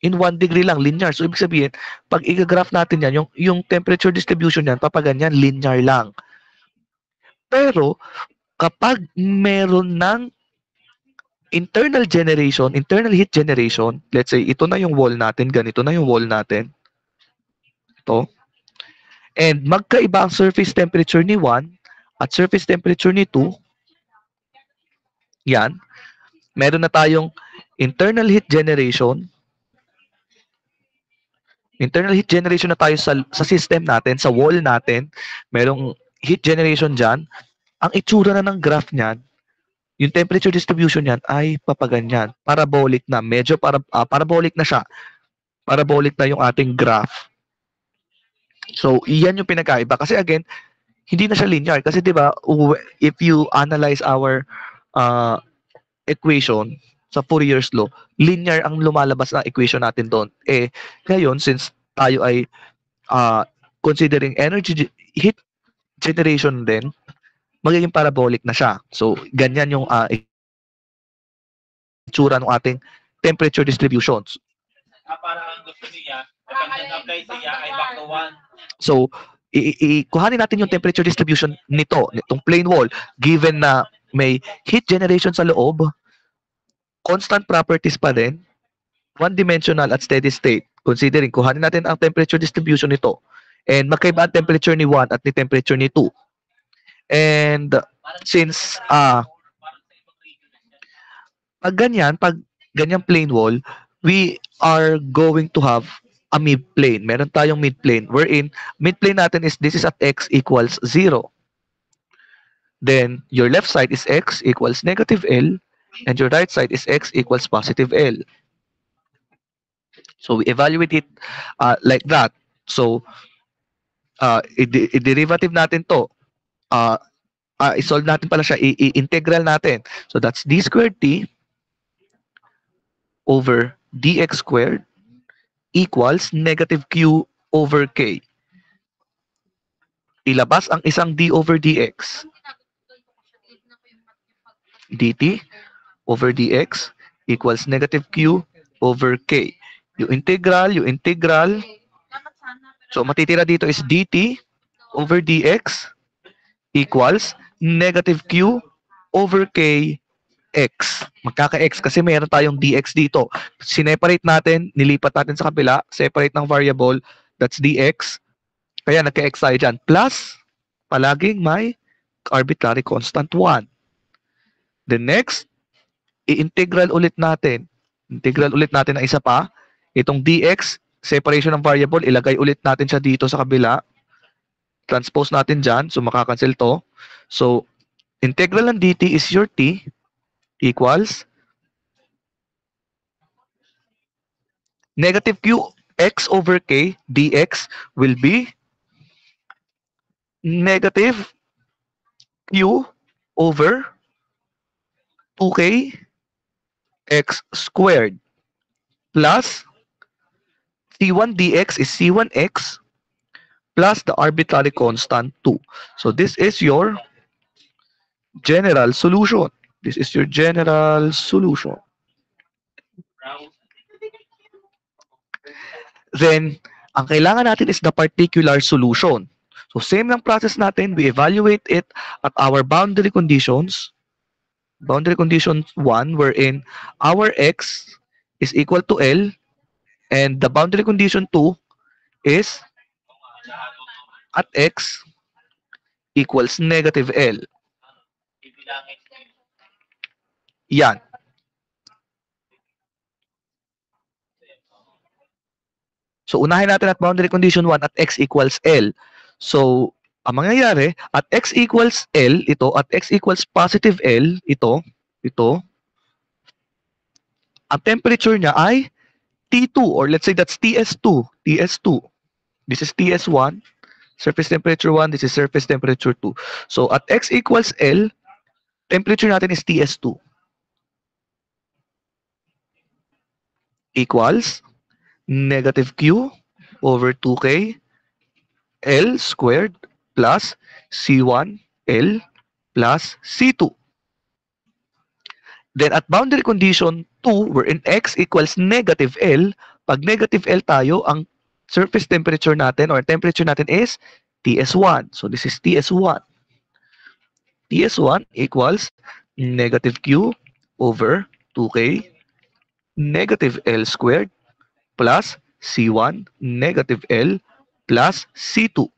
Speaker 1: In 1 degree lang, linear. So, ibig sabihin, pag i-graph natin yan, yung temperature distribution yan, papaganyan, linear lang. Pero, kapag meron ng internal generation, internal heat generation, let's say, ito na yung wall natin, ganito na yung wall natin, ito, and magkaiba ang surface temperature ni 1 at surface temperature ni 2, yan, meron na tayong internal heat generation na tayo sa system natin, sa wall natin, merong heat generation dyan, ang itsura na ng graph niyan, yung temperature distribution niyan ay papaganyan, parabolic na, medyo parabolic na siya, parabolic na yung ating graph. So, iyan yung pinakaiba. Kasi again, hindi na siya linear. Kasi di ba, if you analyze our equation sa Fourier's law, linear ang lumalabas na equation natin doon. Eh, ngayon, since tayo ay considering heat generation din, magiging parabolic na siya. So, ganyan yung itsura ng ating temperature distributions.
Speaker 6: Parang gusto niya, kapag nag-apply siya ay back to 1.
Speaker 1: So, kuhanin natin yung temperature distribution nitong plain wall, given na may heat generation sa loob, constant properties pa din, one-dimensional at steady state. Considering, kuhanin natin ang temperature distribution nito. And magkaiba ang temperature ni 1 at ni temperature ni 2. And since pag ganyan plain wall, we are going to have a mid-plane. Meron tayong mid-plane wherein mid-plane natin is this is at x equals 0. Then your left side is x equals negative L and your right side is x equals positive L. So we evaluate it like that. So i-derivative natin to. I-solve natin pala siya, i-integral natin. So that's d squared t over dx squared equals negative q over k. Ilabas ang isang d over dx. dt over dx equals negative q over k. Yung integral. So matitira dito is dt over dx equals negative q over k x. Magkaka-x kasi mayroon tayong dx dito. Sineparate natin, nilipat natin sa kabila, separate ng variable, that's dx. Kaya nagka-x tayo dyan. Plus, palaging may arbitrary constant 1. The next, i-integral ulit natin. Integral ulit natin ng isa pa. Itong dx, separation ng variable, ilagay ulit natin siya dito sa kabila. Transpose natin dyan, so makakancel to. So, integral ng dt is your t equals negative q x over k dx will be negative q over 2k x squared plus c1 dx is c1x plus the arbitrary constant 2. So this is your general solution. This is your general solution. Then, ang kailangan natin is the particular solution. So same lang process natin. We evaluate it at our boundary conditions. Boundary condition 1 wherein our x is equal to L and the boundary condition 2 is at x equals negative L. Yan. So, unahin natin at boundary condition 1 at x equals L. So, ang mangyayari, at x equals L, ito, at x equals positive L, ito, ito, ang temperature niya ay T2 or let's say that's TS2. TS2. This is TS1. Surface temperature 1. This is surface temperature 2. So at X equals L, temperature natin is TS2. Equals negative Q over 2K L squared plus C1 L plus C2. Then at boundary condition 2, wherein X equals negative L, pag negative L tayo, ang surface temperature natin or temperature natin is TS1. So this is TS1. TS1 equals negative Q over 2K negative L squared plus C1 negative L plus C2.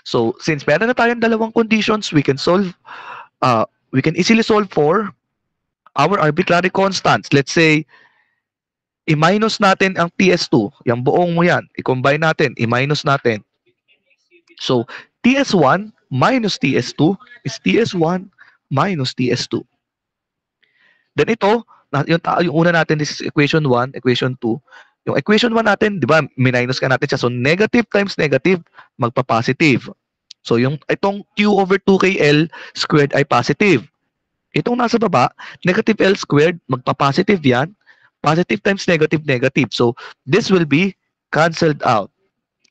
Speaker 1: So since meron na tayong dalawang conditions, we can easily solve for our arbitrary constants. Let's say i-minus natin ang TS2, yung buong mo yan, i-combine natin, i-minus natin. So TS1 minus TS2 is TS1 minus TS2. Then ito, yung una natin, this is equation 1, equation 2. Yung equation 1 natin, di ba, minus ka natin siya. So negative times negative, magpa-positive. So itong Q over 2KL squared ay positive. Itong nasa baba, negative L squared, magpa-positive yan. Positive times negative, negative. So this will be cancelled out.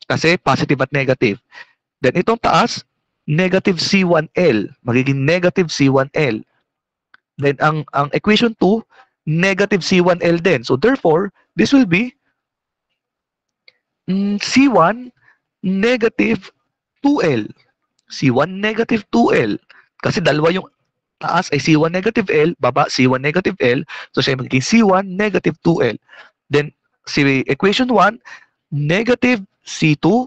Speaker 1: Kasi positive at negative. Then itong taas, negative C1L. Magiging negative C1L. Then ang equation 2, negative C1L din. So therefore, this will be C1 negative 2L. C1 negative 2L. Kasi dalawa yung taas ay C1 negative L, baba C1 negative L. So siya magiging C1 negative 2L. Then si equation 1, negative C2.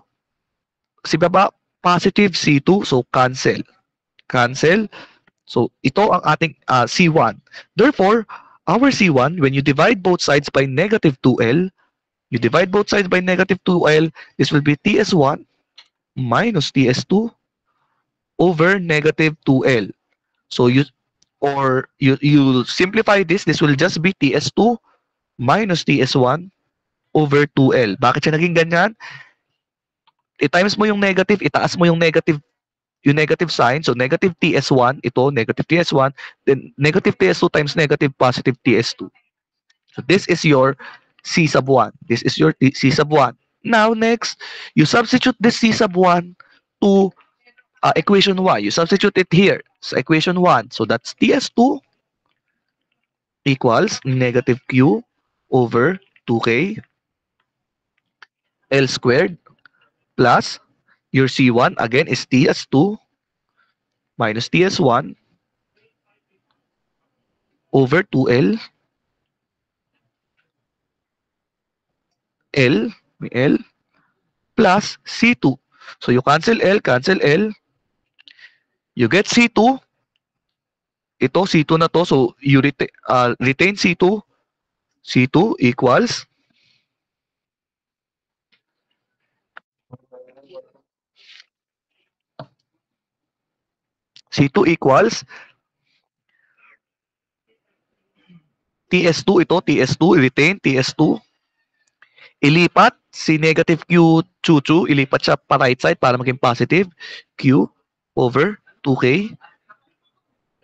Speaker 1: Si baba, positive C2. So cancel. Cancel. So ito ang ating C1. Therefore, our C1, when you divide both sides by negative 2L, you divide both sides by negative 2L, this will be TS1 minus TS2 over negative 2L. So you simplify this will just be TS2 minus TS1 over 2L. Bakit siya naging ganyan? I-times mo yung negative, itaas mo yung negative sign. So negative TS1, ito negative TS1, then negative TS2 times negative positive TS2. So this is your C sub 1. This is your C sub 1. Now next, you substitute this C sub 1 to equation 1. You substitute it here sa equation 1. So that's TS2 equals negative Q over 2K L squared plus your C1 again is TS2 minus TS1 over 2L L plus C2. So you cancel L, you get C2. Ito C2 na to, so you retain C2. C2 equals TS2, ito TS2, retain TS2. Ilipat si negative Q chuchu, ilipat siya pa right side para maging positive Q over 2K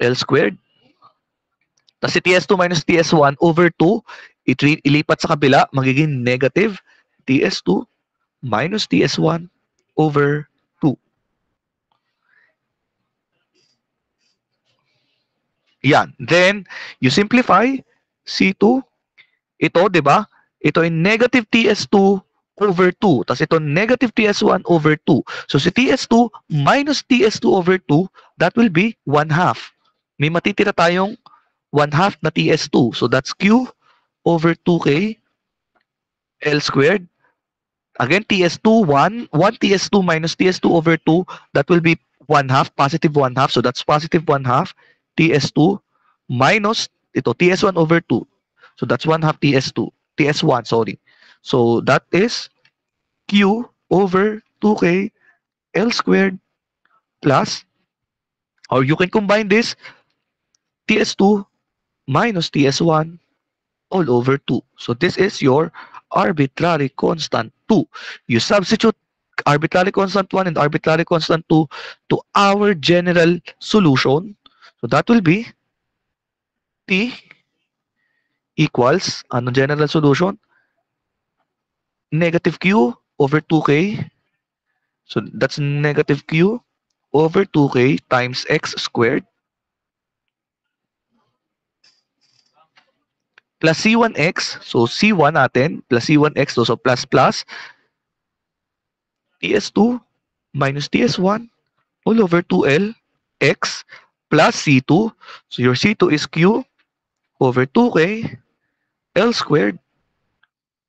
Speaker 1: L squared. Tapos si TS2 minus TS1 over 2, ilipat sa kabila, magiging negative TS2 minus TS1 over 2. Yan. Then, you simplify C2. Ito, di ba? Ito ay negative TS2 over 2. Tapos ito negative TS1 over 2. So si TS2 minus TS2 over 2, that will be 1/2. May matitira tayong 1/2 na TS2. So that's Q over 2K L squared. Again, TS2, 1 TS2 minus TS2 over 2, that will be 1/2, positive 1/2. So that's positive 1/2 TS2 minus ito TS1 over 2. So that's 1/2 TS1, sorry. So that is Q over 2K L squared plus, or you can combine this TS2 minus TS1 all over 2. So this is your arbitrary constant 2. You substitute arbitrary constant 1 and arbitrary constant 2 to our general solution. So that will be T equals, ano general solution? Negative Q over 2K. So that's negative Q over 2K times X squared plus C1X. So C1 natin plus C1X. So plus plus TS2 minus TS1 all over 2L X plus C2. So your C2 is Q over 2K L squared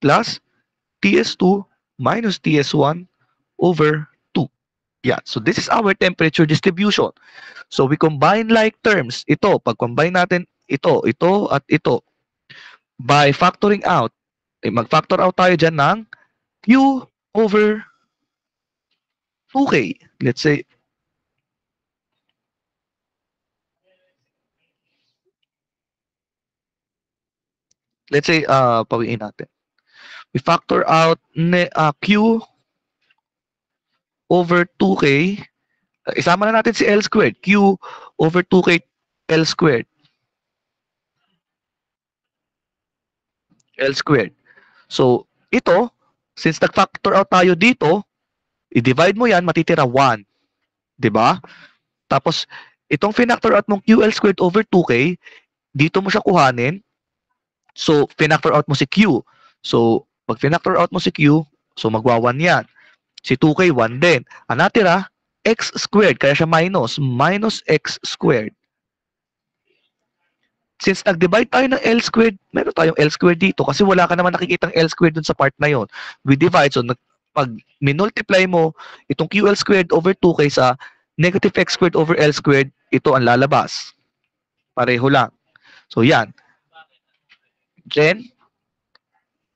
Speaker 1: plus TS2 minus TS1 over 2. Yeah, so this is our temperature distribution. So we combine like terms. Ito, pag-combine natin ito at ito. By factoring out, mag-factor out tayo dyan ng Q over 2K. Let's say, pawiin natin. We factor out Q over 2K. Isama na natin si L squared. Q over 2K L squared. L squared. So, ito, since nag-factor out tayo dito, i-divide mo yan, matitira 1. Diba? Tapos, itong finactor out mong QL squared over 2K, dito mo siya kuhanin. So, finactor out mo si Q. So, pag finactor out mo si Q, so magwa 1 yan. Si 2K, 1 din. Ang natira, X squared, kaya siya minus X squared. Since nag-divide tayo ng L squared, meron tayong L squared dito kasi wala ka naman nakikitang L squared dun sa part na yon. We divide, so pag minultiply mo itong QL squared over 2 kaysa negative X squared over L squared, ito ang lalabas. Pareho lang. So yan. Then,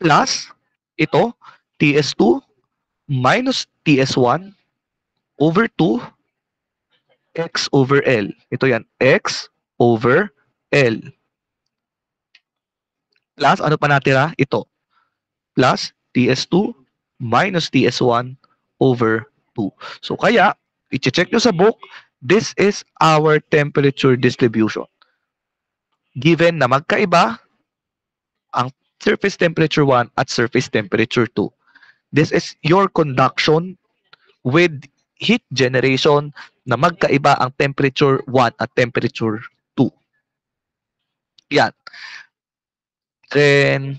Speaker 1: plus, ito, TS2 minus TS1 over 2 X over L. Ito yan, X over L. Plus, ano pa natira? Ito. Plus, TS2 minus TS1 over 2. So, kaya, i-check nyo sa book, this is our temperature distribution. Given na magkaiba ang surface temperature 1 at surface temperature 2. This is your conduction with heat generation na magkaiba ang temperature 1 at temperature 2. Yan. Then,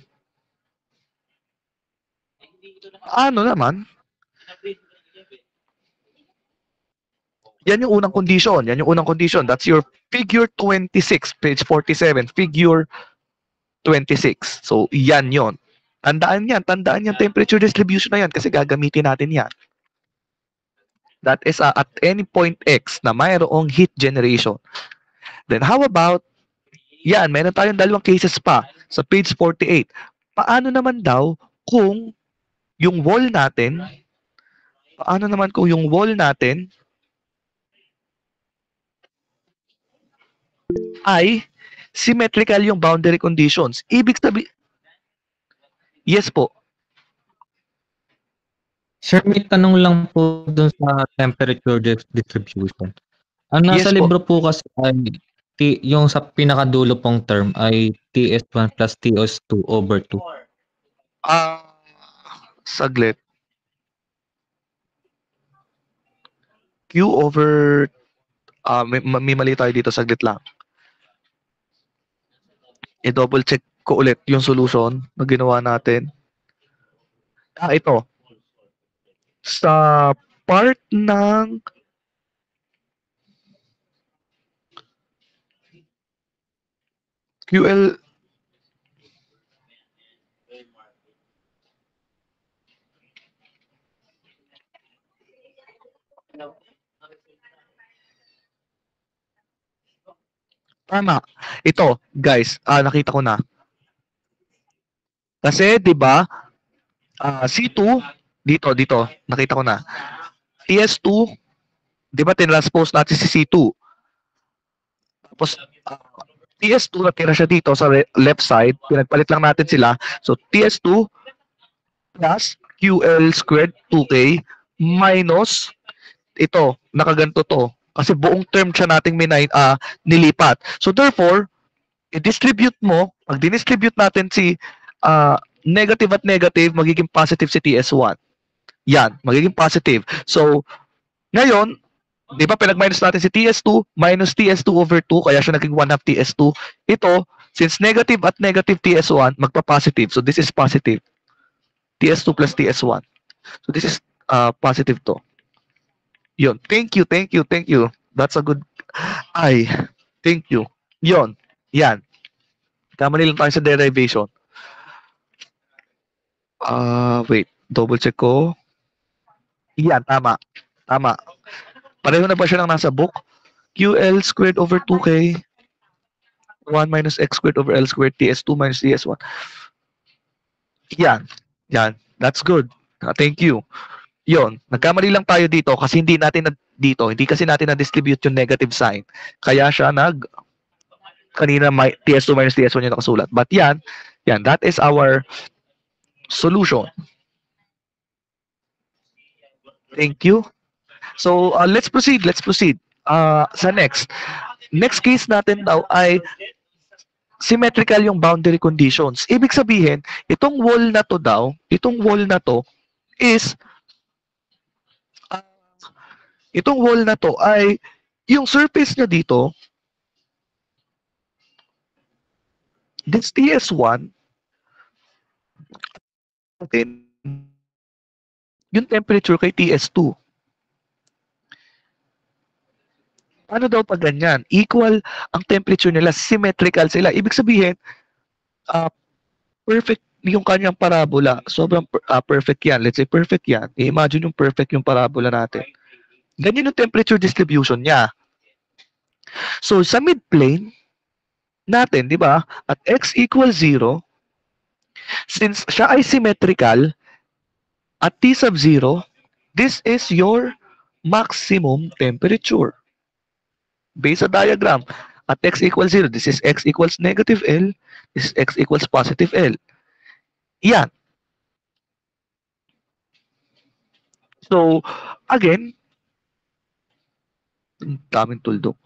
Speaker 1: ano naman? Yan yung unang condition. Yan yung unang condition. That's your figure 26, page 47. Figure 26. So, yan yon. Tandaan yan temperature distribution na yan kasi gagamitin natin yan. That is at any point X na mayroong heat generation. Then how about, yan, meron tayong dalawang cases pa sa page 48. Paano naman daw kung yung wall natin, ay symmetrical yung boundary conditions? Ibig sabihin, yes po.
Speaker 7: Sir, may tanong lang po dun sa temperature distribution. Ang
Speaker 1: Yes
Speaker 7: nasa
Speaker 1: po.
Speaker 7: libro po kasi ay yung sa pinakadulo pong term ay TS1 plus TS2 over 2.
Speaker 1: Saglit. Q over, may mali tayo dito, saglit lang. I-double check ko ulit yung solution na ginawa natin. Ito. Sa part ng QL tama. Ito, guys, nakita ko na. Kasi 'di ba, C2 dito, nakita ko na. TS2, 'di ba tinranspose natin si C2. Tapos TS2 natira siya dito sa left side. Pinagpalit lang natin sila. So TS2 plus QL squared 2K minus ito, nakaganto to. Kasi buong term siya nating nilipat. So therefore, i-distribute mo, pag dinistribute natin si negative at negative, magiging positive si TS1. Yan, magiging positive. So, ngayon, di ba pinag-minus natin si TS2 minus TS2 over 2, kaya siya naging 1 half TS2. Ito, since negative at negative TS1, magpa-positive. So, this is positive. TS2 plus TS1. So, this is positive to. Yun. Thank you, thank you, thank you. That's a good... Ay, thank you. Yun. Yan. Kamali lang tayo sa derivation. Wait. Double check ko. Yan, tama. Tama. Pareho na ba siya ng nasa book? QL squared over 2K 1 minus x squared over L squared TS2 minus TS1. Yan. Yan. That's good. Thank you. Yon, nagkamali lang tayo dito kasi hindi kasi natin na-distribute yung negative sign. Kaya siya kanina TS2 minus TS1 yung nakasulat. But yan, that is our solution. Thank you. So, let's proceed. Sa next case natin daw ay symmetrical yung boundary conditions. Ibig sabihin, itong wall na to is itong wall na to ay yung surface niya dito, this TS1, yung temperature kay TS2. Ano daw pag ganyan? Equal ang temperature nila, symmetrical sila. Ibig sabihin, perfect yung kanyang parabola. Sobrang perfect yan. Let's say perfect yan. I-imagine yung perfect yung parabola natin. Ganyan yung temperature distribution niya. So, sa midplane natin, di ba, at x equals 0, since siya ay symmetrical, at t sub 0, this is your maximum temperature. Based sa diagram, at x equals 0, this is x equals negative L, this is x equals positive L. Yan. So, again, daming tuldok.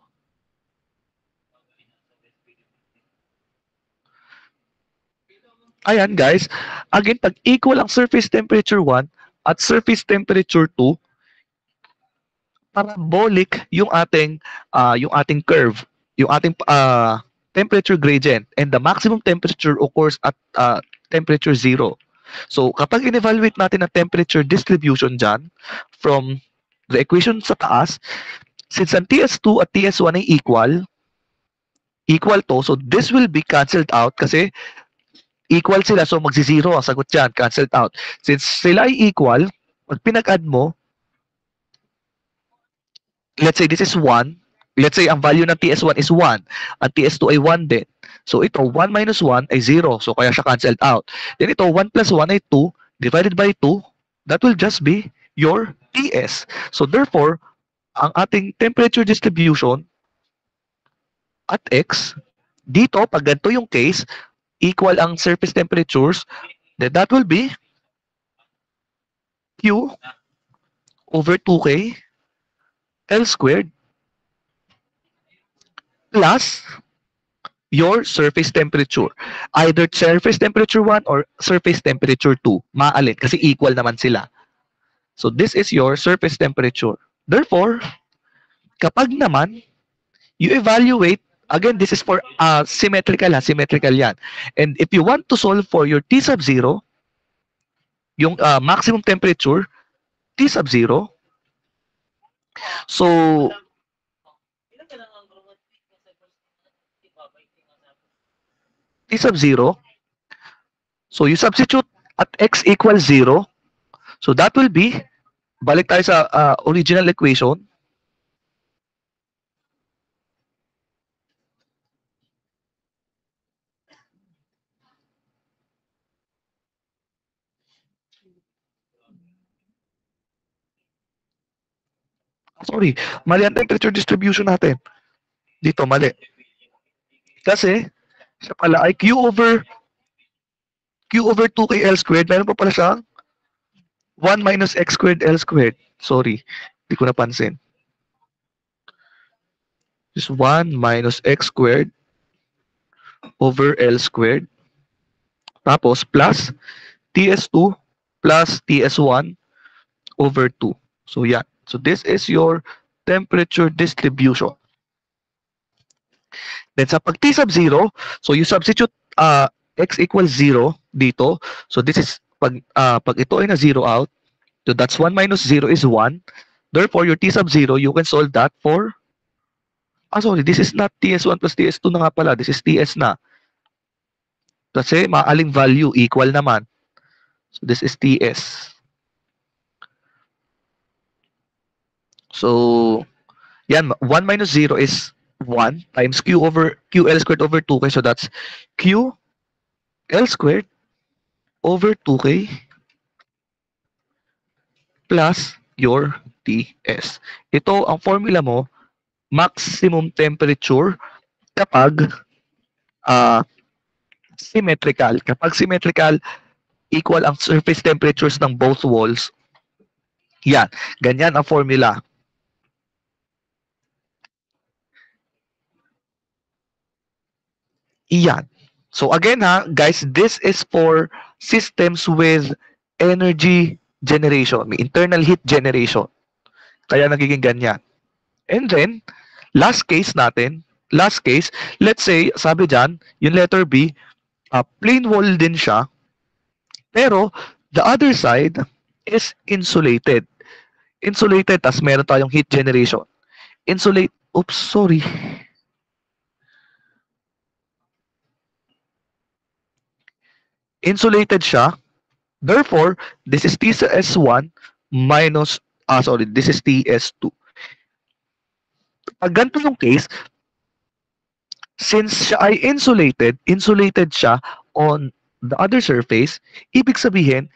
Speaker 1: Ayan guys, again, pag equal ang surface temperature 1 at surface temperature 2, parabolic yung ating curve, yung ating temperature gradient, and the maximum temperature occurs at temperature 0. So, kapag in-evaluate natin ang temperature distribution dyan from the equation sa taas, since ang TS2 at TS1 ay equal to, so this will be cancelled out kasi equal sila, so magsi-zero ang sagot dyan, cancelled out. Since sila ay equal, pag pinag-add mo, let's say this is 1, let's say ang value ng TS1 is 1, ang TS2 ay 1 din. So ito, 1 minus 1 ay 0, so kaya siya cancelled out. Then ito, 1 plus 1 ay 2, divided by 2, that will just be your TS. So therefore, ang ating temperature distribution at X, dito, pag ganito yung case, equal ang surface temperatures, then that will be Q over 2K L squared plus your surface temperature. Either surface temperature 1 or surface temperature 2. Maalin, kasi equal naman sila. So this is your surface temperature. Therefore, kapag naman, you evaluate, again, this is for symmetrical, symmetrical yan. And if you want to solve for your T sub 0, yung maximum temperature, T sub 0, so, T sub 0, so you substitute at x equals 0, so that will be, balik tayo sa original equation, sorry, mali ang temperature distribution natin. Dito, mali. Kasi, siya pala ay Q over 2k L squared. Meron pa pala siyang 1 minus x squared L squared. Sorry, hindi ko napansin. Just 1 minus x squared over L squared. Tapos, plus TS2 plus TS1 over 2. So, yeah. So, this is your temperature distribution. Then, sa pag T sub 0, so you substitute x equals 0 dito. So, this is, pag ito ay na 0 out, so that's 1 minus 0 is 1. Therefore, your T sub 0, you can solve that for, sorry, this is not TS1 plus TS2 na nga pala. This is TS na. Kasi maaling value, equal naman. So, this is TS. So, yan, 1 minus 0 is 1 times QL squared over 2K. So, that's QL squared over 2K plus your TS. Ito, ang formula mo, maximum temperature kapag symmetrical. Kapag symmetrical, equal ang surface temperatures ng both walls. Yan. Ganyan ang formula. Iyan. So again guys, this is for systems with energy generation, may internal heat generation. Kaya nagiging ganyan. And then, last case, let's say, sabi dyan, yung letter B, plain wall din siya, pero the other side is insulated. Insulated, tas meron tayong heat generation. Insulated siya. Therefore, this is TS1 minus, this is TS2. Pag ganito yung case, since siya ay insulated siya on the other surface, ibig sabihin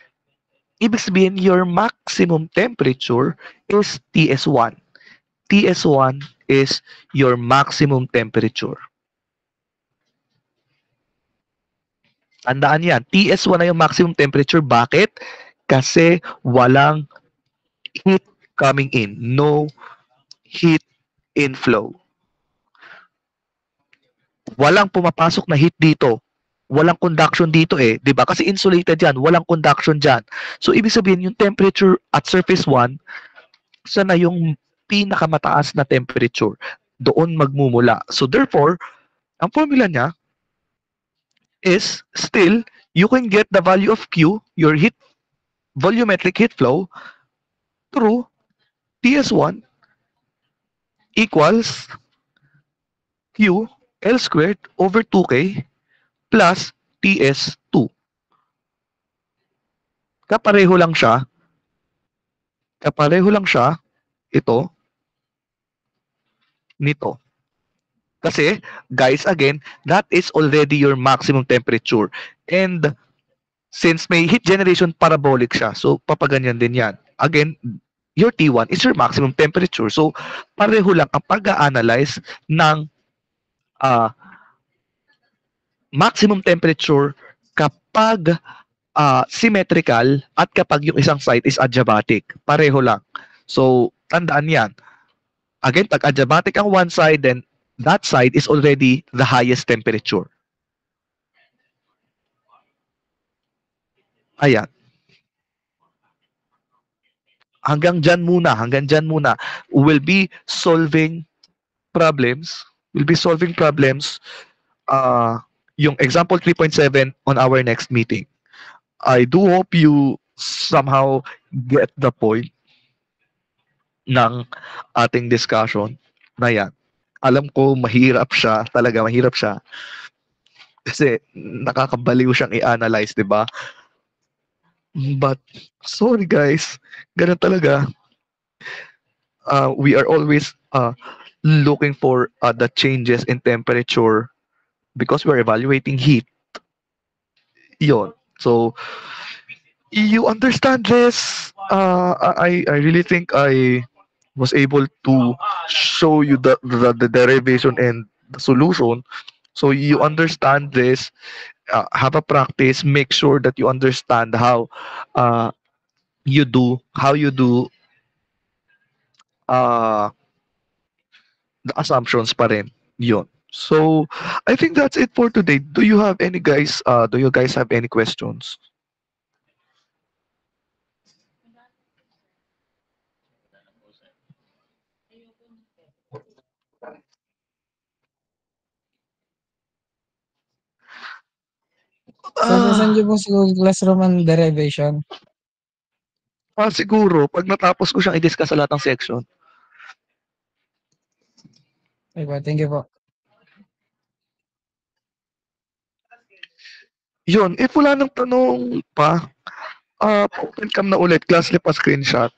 Speaker 1: your maximum temperature is TS1. TS1 is your maximum temperature. Tandaan yan, TS1 na yung maximum temperature. Bakit? Kasi walang heat coming in. No heat inflow. Walang pumapasok na heat dito. Walang conduction dito eh. Diba? Kasi insulated yan. Walang conduction dyan. So, ibig sabihin, yung temperature at surface 1, sana yung pinakamataas na temperature. Doon magmumula. So, therefore, ang formula niya, is still, you can get the value of Q, your volumetric heat flow, through TS1 equals Q L squared over 2K plus TS2. Kapareho lang siya ito nito. Kasi, guys, again, that is already your maximum temperature. And since may heat generation, parabolic siya. So, papaganyan din yan. Again, your T1 is your maximum temperature. So, pareho lang ang pag-a-analyze ng maximum temperature kapag symmetrical at kapag yung isang side is adiabatic. Pareho lang. So, tandaan yan. Again, pag adiabatic ang one side, then that side is already the highest temperature. Ayan. Hanggang dyan muna. We'll be solving problems. Yung example 3.7 on our next meeting. I do hope you somehow get the point ng ating discussion na yan. Alam ko mahirap siya, kasi nakakabaliw siyang i-analyze, 'di ba? But sorry guys, ganun talaga. We are always looking for the changes in temperature because we're evaluating heat. Yon. So you understand this? I really think I was able to show you the derivation and the solution So you understand this, have a practice, make sure that you understand uh, how you do uh, the assumptions pa rin. Yun. So I think that's it for today. Do you guys have any questions?
Speaker 8: Sir, saan
Speaker 1: Ah,
Speaker 8: niyo po sa Google Classroom ang derivation?
Speaker 1: siguro pag natapos ko siyang i-discuss sa lahat ng section.
Speaker 8: Okay po, thank you po.
Speaker 1: Yun, if wala nang tanong pa, open cam na ulit, class pa screenshot.